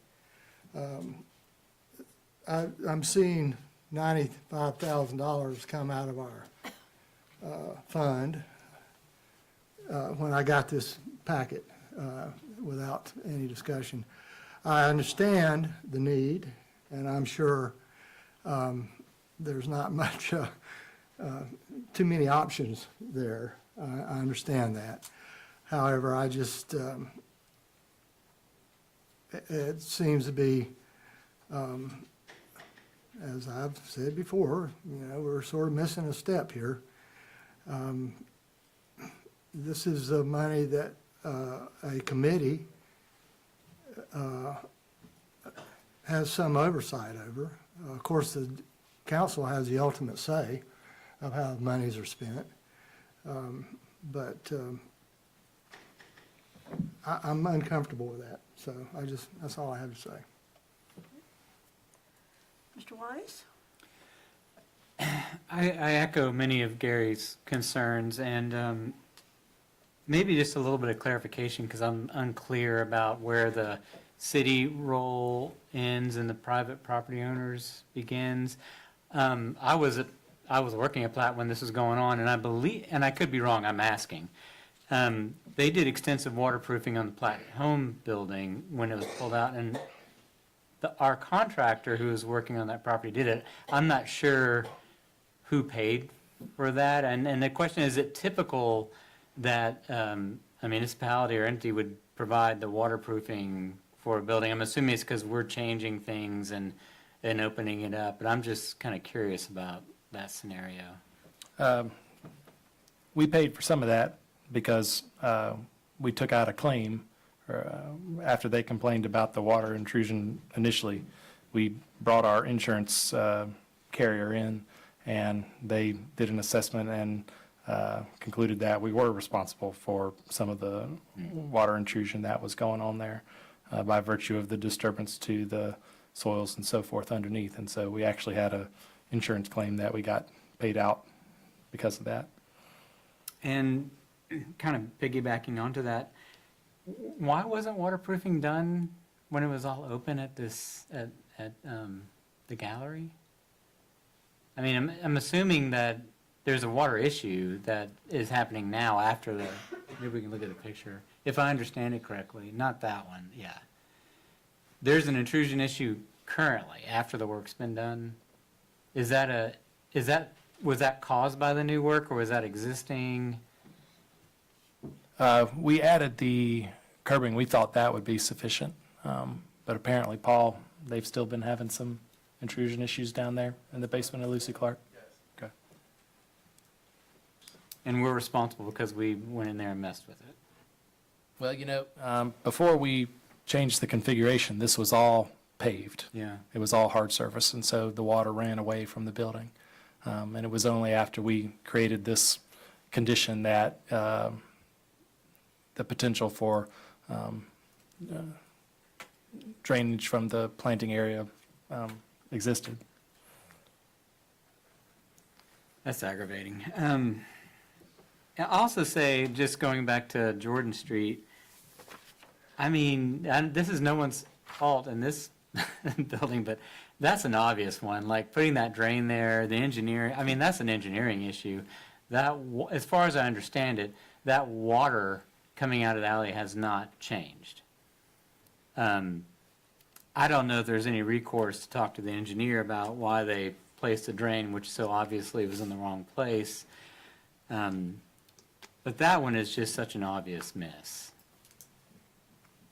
I'm seeing $95,000 come out of our fund when I got this packet without any discussion. I understand the need, and I'm sure there's not much, too many options there. I understand that. However, it seems to be, as I've said before, we're sort of missing a step here. This is the money that a committee has some oversight over. Of course, the council has the ultimate say of how the monies are spent. But I'm uncomfortable with that. So that's all I have to say. Mr. Wise? I echo many of Gary's concerns, and maybe just a little bit of clarification, because I'm unclear about where the city role ends and the private property owners begins. I was working at Platt when this was going on, and I believe, and I could be wrong, I'm asking. They did extensive waterproofing on the Platt Home building when it was pulled out, and our contractor who was working on that property did it. I'm not sure who paid for that, and the question is it typical that a municipality or entity would provide the waterproofing for a building? I'm assuming it's because we're changing things and opening it up, but I'm just kind of curious about that scenario. We paid for some of that because we took out a claim after they complained about the water intrusion initially. We brought our insurance carrier in, and they did an assessment and concluded that we were responsible for some of the water intrusion that was going on there by virtue of the disturbance to the soils and so forth underneath. And so we actually had a insurance claim that we got paid out because of that. And kind of piggybacking onto that, why wasn't waterproofing done when it was all open at the gallery? I mean, I'm assuming that there's a water issue that is happening now after maybe we can look at the picture, if I understand it correctly, not that one, yeah. There's an intrusion issue currently after the work's been done. Was that caused by the new work, or was that existing? We added the curbing. We thought that would be sufficient. But apparently, Paul, they've still been having some intrusion issues down there in the basement of Lucy Clark. Yes. Okay. And we're responsible because we went in there and messed with it. Well, before we changed the configuration, this was all paved. Yeah. It was all hard surface, and so the water ran away from the building. And it was only after we created this condition that the potential for drainage from the planting area existed. That's aggravating. I'll also say, just going back to Jordan Street, I mean, this is no one's fault in this building, but that's an obvious one. Like putting that drain there, the engineering, I mean, that's an engineering issue. As far as I understand it, that water coming out of the alley has not changed. I don't know if there's any recourse to talk to the engineer about why they placed a drain, which so obviously was in the wrong place. But that one is just such an obvious miss.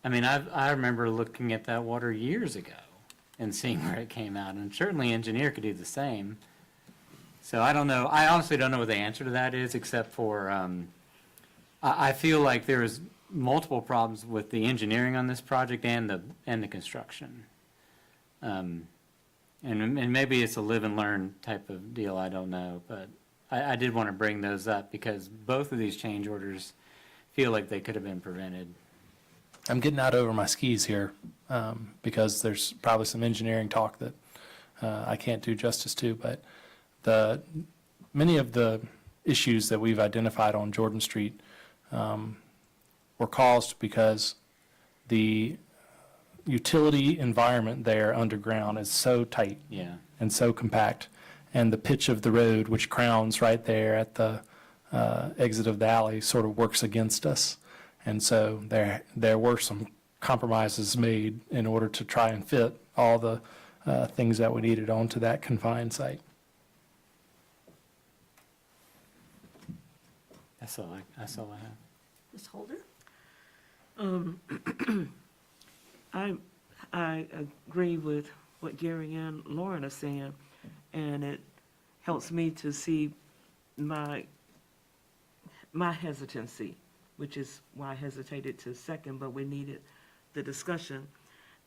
I mean, I remember looking at that water years ago and seeing where it came out, and certainly an engineer could do the same. So I don't know. I honestly don't know what the answer to that is, except for I feel like there's multiple problems with the engineering on this project and the construction. And maybe it's a live and learn type of deal, I don't know, but I did want to bring those up because both of these change orders feel like they could have been prevented. I'm getting out over my skis here because there's probably some engineering talk that I can't do justice to, but many of the issues that we've identified on Jordan Street were caused because the utility environment there underground is so tight and so compact, and the pitch of the road, which crowns right there at the exit of the alley, sort of works against us. And so there were some compromises made in order to try and fit all the things that we needed onto that confined site. That's all I have. Ms. Holder? I agree with what Gary and Lauren are saying, and it helps me to see my hesitancy, which is why I hesitated to second, but we needed the discussion.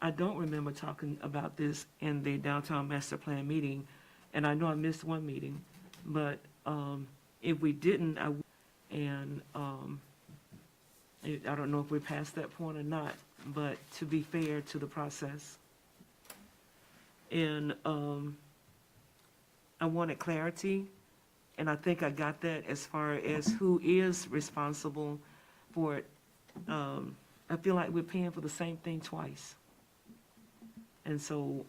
I don't remember talking about this in the downtown master plan meeting, and I know I missed one meeting, but if we didn't, I don't know if we're past that point or not, but to be fair to the process. And I wanted clarity, and I think I got that as far as who is responsible for it. I feel like we're paying for the same thing twice. And so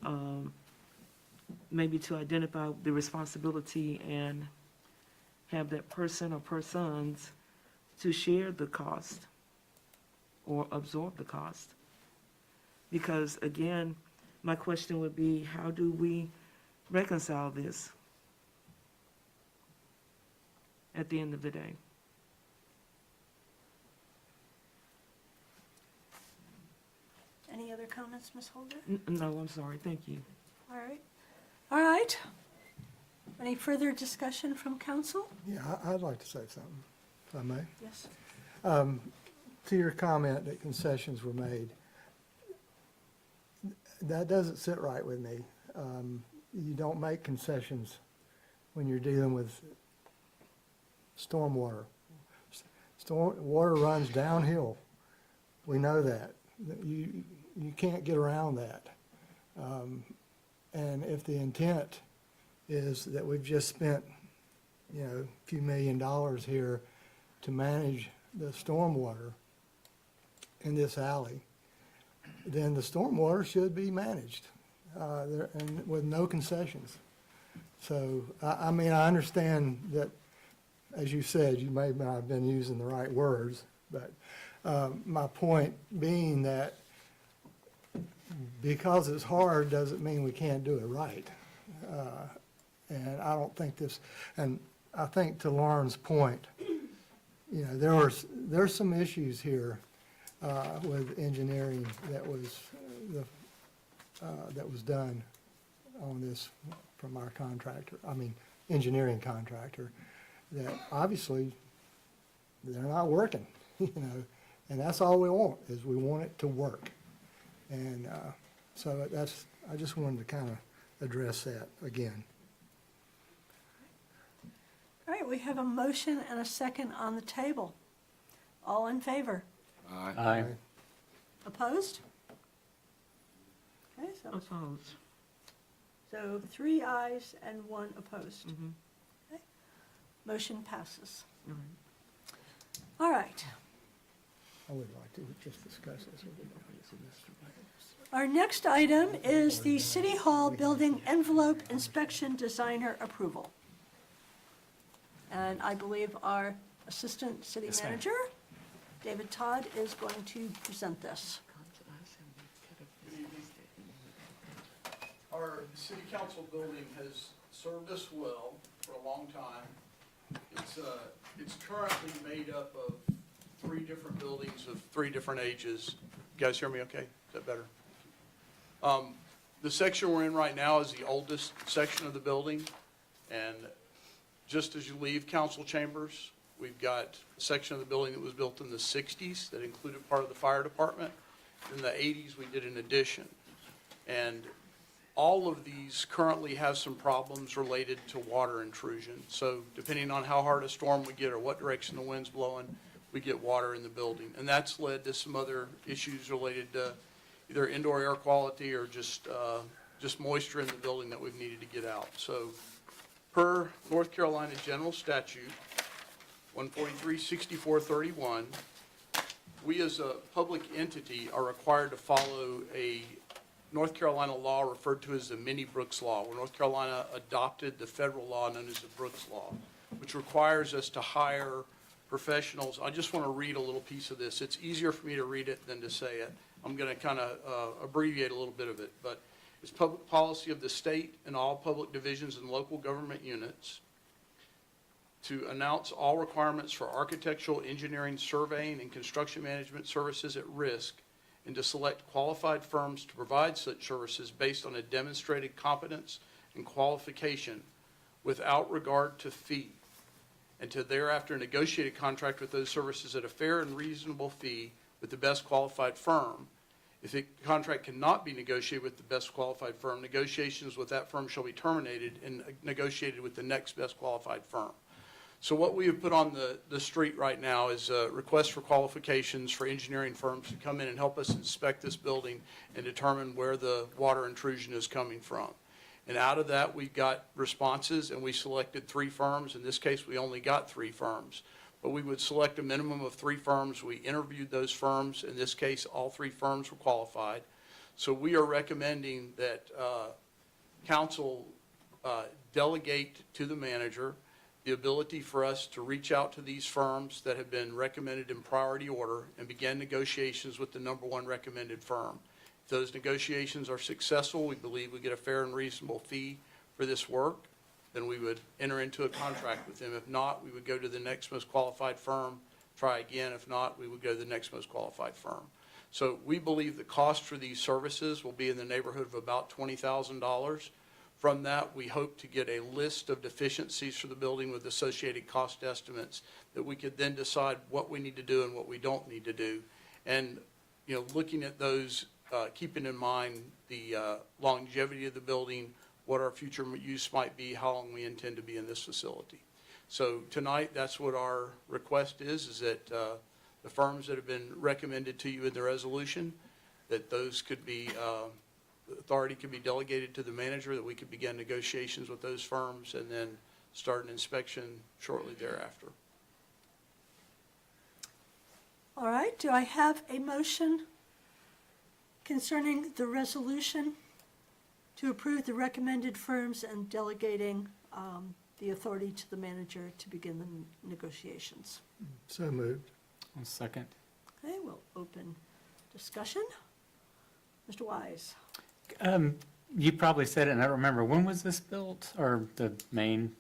maybe to identify the responsibility and have that person or persons to share the cost or absorb the cost. Because again, my question would be, how do we reconcile this at the end of the day? Any other comments, Ms. Holder? No, I'm sorry, thank you. All right. All right. Any further discussion from council? Yeah, I'd like to say something, if I may. Yes. To your comment that concessions were made, that doesn't sit right with me. You don't make concessions when you're dealing with stormwater. Water runs downhill. We know that. You can't get around that. And if the intent is that we've just spent, a few $1 million here to manage the stormwater in this alley, then the stormwater should be managed, and with no concessions. So, I mean, I understand that, as you said, you may not have been using the right words, but my point being that because it's hard doesn't mean we can't do it right. And I don't think this, and I think to Lauren's point, there's some issues here with engineering that was done on this from our contractor, engineering contractor, that obviously they're not working, and that's all we want, is we want it to work. And so I just wanted to kind of address that again. All right, we have a motion and a second on the table. All in favor? Aye. Opposed? Okay, Opposed. so 3 ayes and 1 opposed. Mhm. Okay. Motion passes. All right. All right. I would like to just discuss this with you. Our next item is the City Hall Building Envelope Inspection Designer Approval. And I believe our Assistant City Yes, ma'am. Manager, David Todd, is going to present this. Our city council building has served us well for a long time. It's currently made up of 3 different buildings of 3 different ages. You guys hear me okay? Is that better? The section we're in right now is the oldest section of the building, and just as you leave council chambers, we've got a section of the building that was built in the 60s that included part of the fire department. In the 80s, we did an addition. And all of these currently have some problems related to water intrusion. So depending on how hard a storm we get or what direction the wind's blowing, we get water in the building. And that's led to some other issues related to either indoor air quality or just moisture in the building that we've needed to get out. So per North Carolina General Statute 143-6431, we as a public entity are required to follow a North Carolina law referred to as the Mini Brooks Law, where North Carolina adopted the federal law known as the Brooks Law, which requires us to hire professionals. I just want to read a little piece of this. It's easier for me to read it than to say it. I'm going to kind of abbreviate a little bit of it, but it's public policy of the state and all public divisions and local government units to announce all requirements for architectural, engineering, surveying, and construction management services at risk, and to select qualified firms to provide such services based on a demonstrated competence and qualification without regard to fee, and to thereafter negotiate a contract with those services at a fair and reasonable fee with the best qualified firm. If a contract cannot be negotiated with the best qualified firm, negotiations with that firm shall be terminated and negotiated with the next best qualified firm. So what we have put on the street right now is a request for qualifications for engineering firms to come in and help us inspect this building and determine where the water intrusion is coming from. And out of that, we got responses, and we selected 3 firms. In this case, we only got 3 firms. But we would select a minimum of 3 firms. We interviewed those firms. In this case, all 3 firms were qualified. So we are recommending that council delegate to the manager the ability for us to reach out to these firms that have been recommended in priority order and begin negotiations with the number one recommended firm. If those negotiations are successful, we believe we get a fair and reasonable fee for this work, then we would enter into a contract with them. If not, we would go to the next most qualified firm, try again. If not, we would go to the next most qualified firm. So we believe the cost for these services will be in the neighborhood of about $20,000. From that, we hope to get a list of deficiencies for the building with associated cost estimates that we could then decide what we need to do and what we don't need to do. And, you know, looking at those, keeping in mind the longevity of the building, what our future use might be, how long we intend to be in this facility. So tonight, that's what our request is that the firms that have been recommended to you in the resolution, that those could be, the authority could be delegated to the manager, that we could begin negotiations with those firms and then start an inspection shortly thereafter. All right, do I have a motion concerning the resolution to approve the recommended firms and delegating the authority to the manager to begin the negotiations? So moved. One second. Okay, we'll open discussion. Mr. Wise? You probably said it, and I don't remember. When was this built, or the main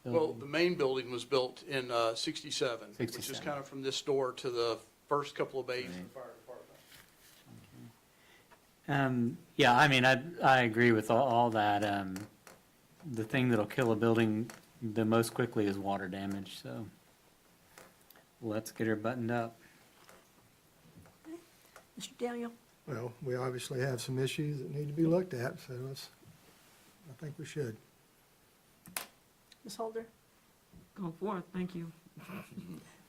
building? Well, the main building was built in 67, which is 67. kind of from this door to the first couple of bays of the fire department. Yeah, I mean, I agree with all that. The thing that'll kill a building the most quickly is water damage, so let's get her buttoned up. Mr. Daniel? Well, we obviously have some issues that need to be looked at, so I think we should. Ms. Holder? Go forth, thank you.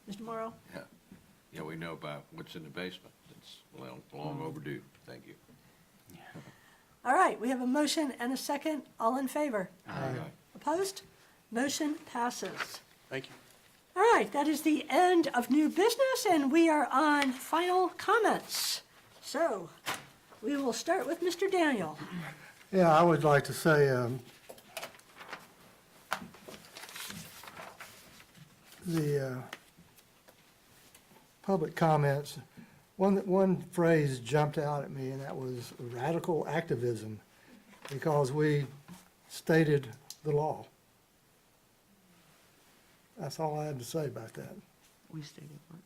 Mr. Morrow? Yeah, we know about what's in the basement. It's long overdue. Thank you. All right, we have a motion and a second. All in favor? Aye. Opposed? Motion passes. Thank you. All right, that is the end of new business, and we are on final comments. So, we will start with Mr. Daniel. Yeah, I would like to say, the public comments, one phrase jumped out at me, and that was radical activism, because we stated the law. That's all I had to say about that. We stated what?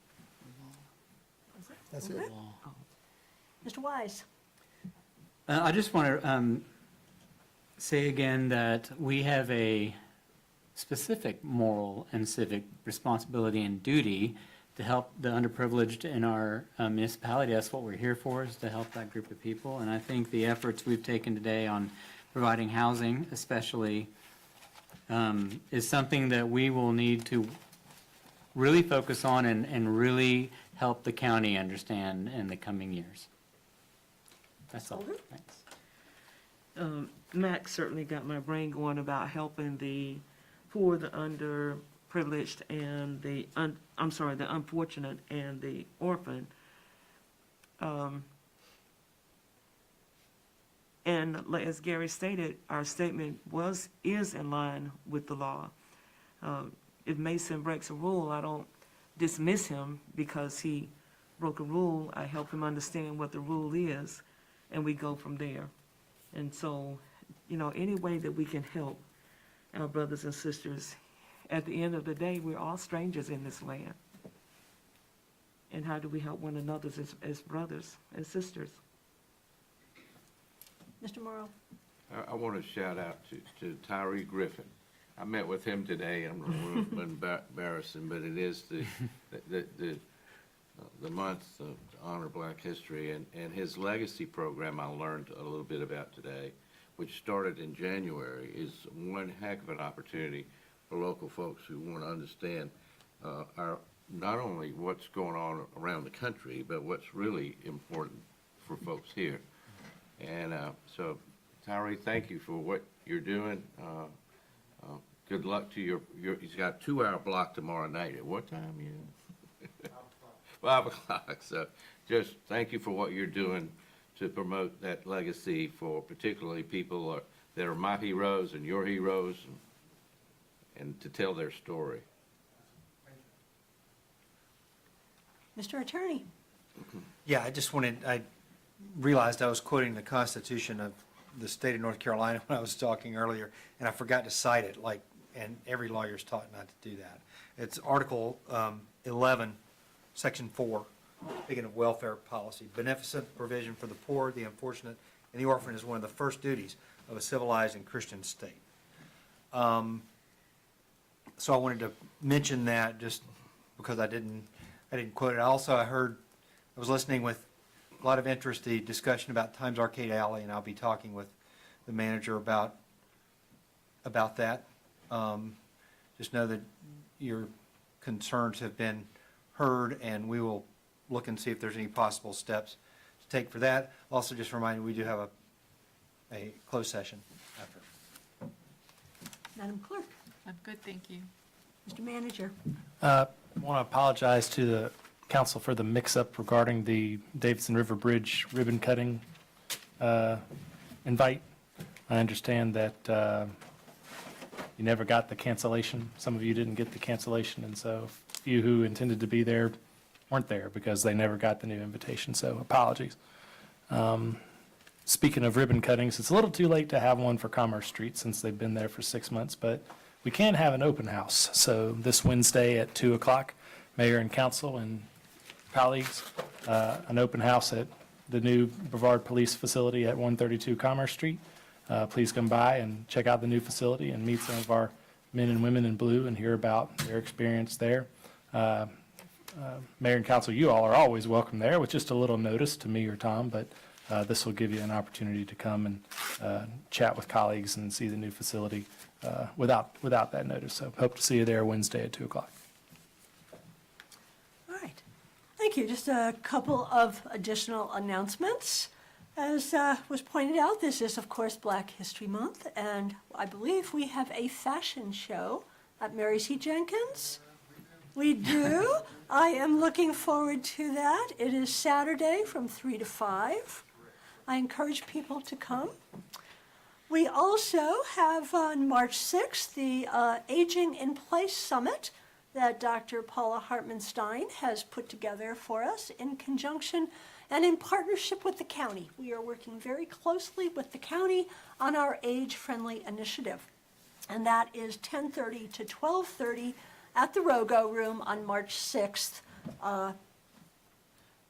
That's it. Mr. Wise? I just want to say again that we have a specific moral and civic responsibility and duty to help the underprivileged in our municipality. That's what we're here for, is to help that group of people. And I think the efforts we've taken today on providing housing especially is something that we will need to really focus on and really help the county understand in the coming years. That's all. Thanks. Max certainly got my brain going about helping the poor, the underprivileged, and the unfortunate and the orphan. And as Gary stated, our statement is in line with the law. If Mason breaks a rule, I don't dismiss him because he broke a rule. I help him understand what the rule is, and we go from there. And so, any way that we can help our brothers and sisters, at the end of the day, we're all strangers in this land. And how do we help one another as brothers and sisters? Mr. Morrow? I want to shout out to Tyree Griffin. I met with him today. I'm a little embarrassing, but it is the month of honor Black history, and his legacy program I learned a little bit about today, which started in January, is one heck of an opportunity for local folks who want to understand not only what's going on around the country, but what's really important for folks here. And so, Tyree, thank you for what you're doing. Good luck to your he's got a 2-hour block tomorrow night. At what time? 5 o'clock. So just thank you for what you're doing to promote that legacy for particularly people that are my heroes and your heroes, and to tell their story. Mr. Attorney? Yeah, I realized I was quoting the Constitution of the state of North Carolina when I was talking earlier, and I forgot to cite it, and every lawyer's taught not to do that. It's Article 11, Section 4, speaking of welfare policy. Beneficent provision for the poor, the unfortunate, and the orphan is one of the first duties of a civilized and Christian state. So I wanted to mention that just because I didn't quote it. Also, I was listening with a lot of interest, the discussion about Times Arcade Alley, and I'll be talking with the manager about that. Just know that your concerns have been heard, and we will look and see if there's any possible steps to take for that. Also, just remind you, we do have a closed session after. Madam Clerk? I'm good, thank you. Mr. Manager? I want to apologize to the council for the mix-up regarding the Davidson River Bridge ribbon cutting invite. I understand that you never got the cancellation. Some of you didn't get the cancellation, and so a few who intended to be there weren't there because they never got the new invitation, so apologies. Speaking of ribbon cuttings, it's a little too late to have one for Commerce Street since they've been there for 6 months, but we can have an open house. So this Wednesday at 2 o'clock, Mayor and Council and colleagues, an open house at the new Brevard Police Facility at 132 Commerce Street. Please come by and check out the new facility and meet some of our men and women in blue and hear about their experience there. Mayor and Council, you all are always welcome there with just a little notice to me or Tom, but this will give you an opportunity to come and chat with colleagues and see the new facility without that notice. So hope to see you there Wednesday at 2 o'clock. All right. Thank you. Just a couple of additional announcements. As was pointed out, this is, of course, Black History Month, and I believe we have a fashion show at Mary C. Jenkins. We do. I am looking forward to that. It is Saturday from 3 to 5. I encourage people to come. We also have on March 6th the Aging in Place Summit that Dr. Paula Hartman-Stein has put together for us in conjunction and in partnership with the county. We are working very closely with the county on our age-friendly initiative. And that is 10:30 to 12:30 at the Rogo Room on March 6th.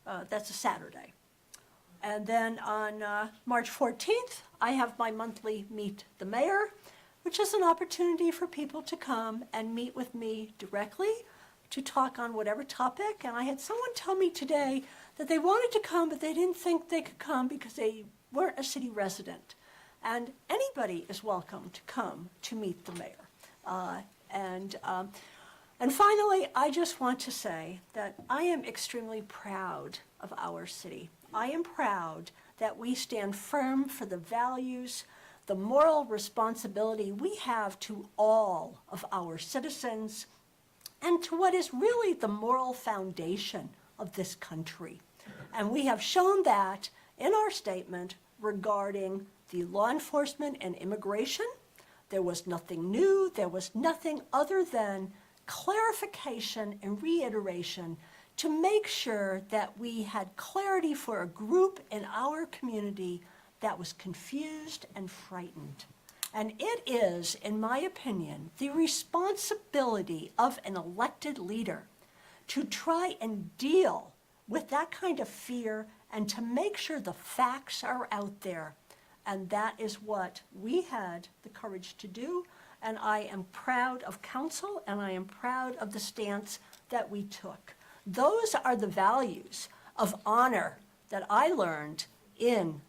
That's a Saturday. And then on March 14th, I have my monthly Meet the Mayor, which is an opportunity for people to come and meet with me directly to talk on whatever topic. And I had someone tell me today that they wanted to come, but they didn't think they could come because they weren't a city resident. And anybody is welcome to come to meet the mayor. And finally, I just want to say that I am extremely proud of our city. I am proud that we stand firm for the values, the moral responsibility we have to all of our citizens and to what is really the moral foundation of this country. And we have shown that in our statement regarding the law enforcement and immigration. There was nothing new. There was nothing other than clarification and reiteration to make sure that we had clarity for a group in our community that was confused and frightened. And it is, in my opinion, the responsibility of an elected leader to try and deal with that kind of fear and to make sure the facts are out there. And that is what we had the courage to do. And I am proud of council, and I am proud of the stance that we took. Those are the values of honor that I learned in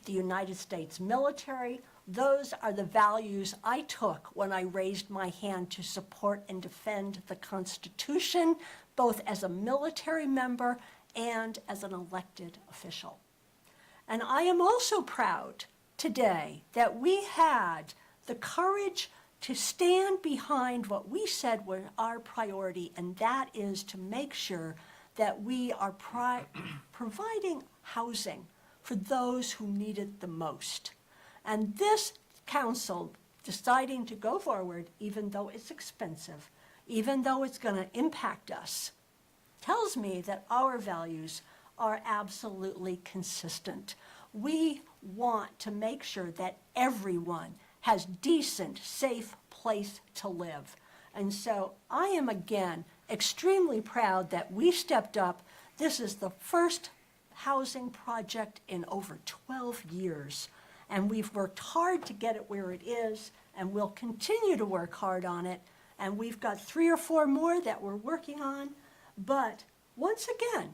the United States military. Those are the values I took when I raised my hand to support and defend the Constitution, both as a military member and as an elected official. And I am also proud today that we had the courage to stand behind what we said was our priority, and that is to make sure that we are providing housing for those who need it the most. And this council deciding to go forward, even though it's expensive, even though it's going to impact us, tells me that our values are absolutely consistent. We want to make sure that everyone has decent, safe place to live. And so I am again extremely proud that we stepped up. This is the first housing project in over 12 years. And we've worked hard to get it where it is, and we'll continue to work hard on it. And we've got 3 or 4 more that we're working on. But once again,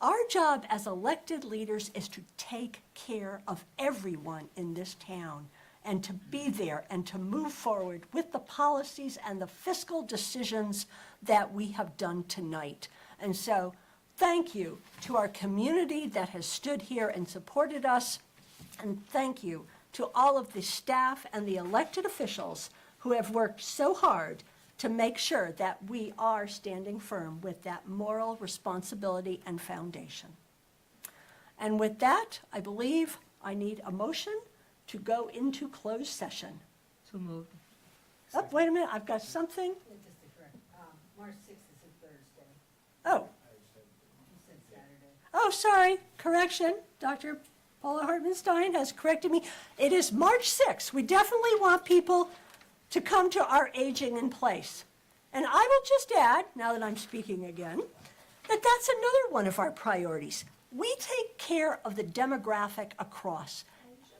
our job as elected leaders is to take care of everyone in this town and to be there and to move forward with the policies and the fiscal decisions that we have done tonight. And so thank you to our community that has stood here and supported us. And thank you to all of the staff and the elected officials who have worked so hard to make sure that we are standing firm with that moral responsibility and foundation. And with that, I believe I need a motion to go into closed session. So moved. Oh, wait a minute, I've got something. Just to correct, March 6th is a Thursday. Oh, You said Saturday. oh, sorry, correction. Dr. Paula Hartman-Stein has corrected me. It is March 6th. We definitely want people to come to our aging in place. And I will just add, now that I'm speaking again, that that's another one of our priorities. We take care of the demographic across,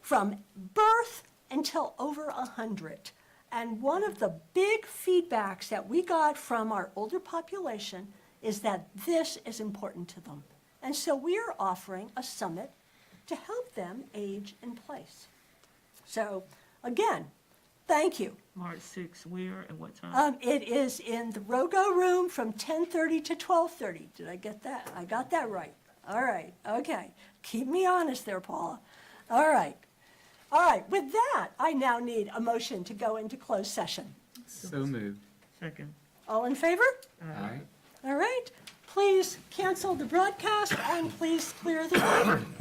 from birth until over 100. And one of the big feedbacks that we got from our older population is that this is important to them. And so we are offering a summit to help them age in place. So, again, thank you. March 6th, where and what time? It is in the Rogo room from 10:30 to 12:30. Did I get that? I got that right. All right, okay. Keep me honest there, Paula. All right. All right, with that, I now need a motion to go into closed session. So moved. Second. All in favor? Aye. All right. Please cancel the broadcast and please clear the room.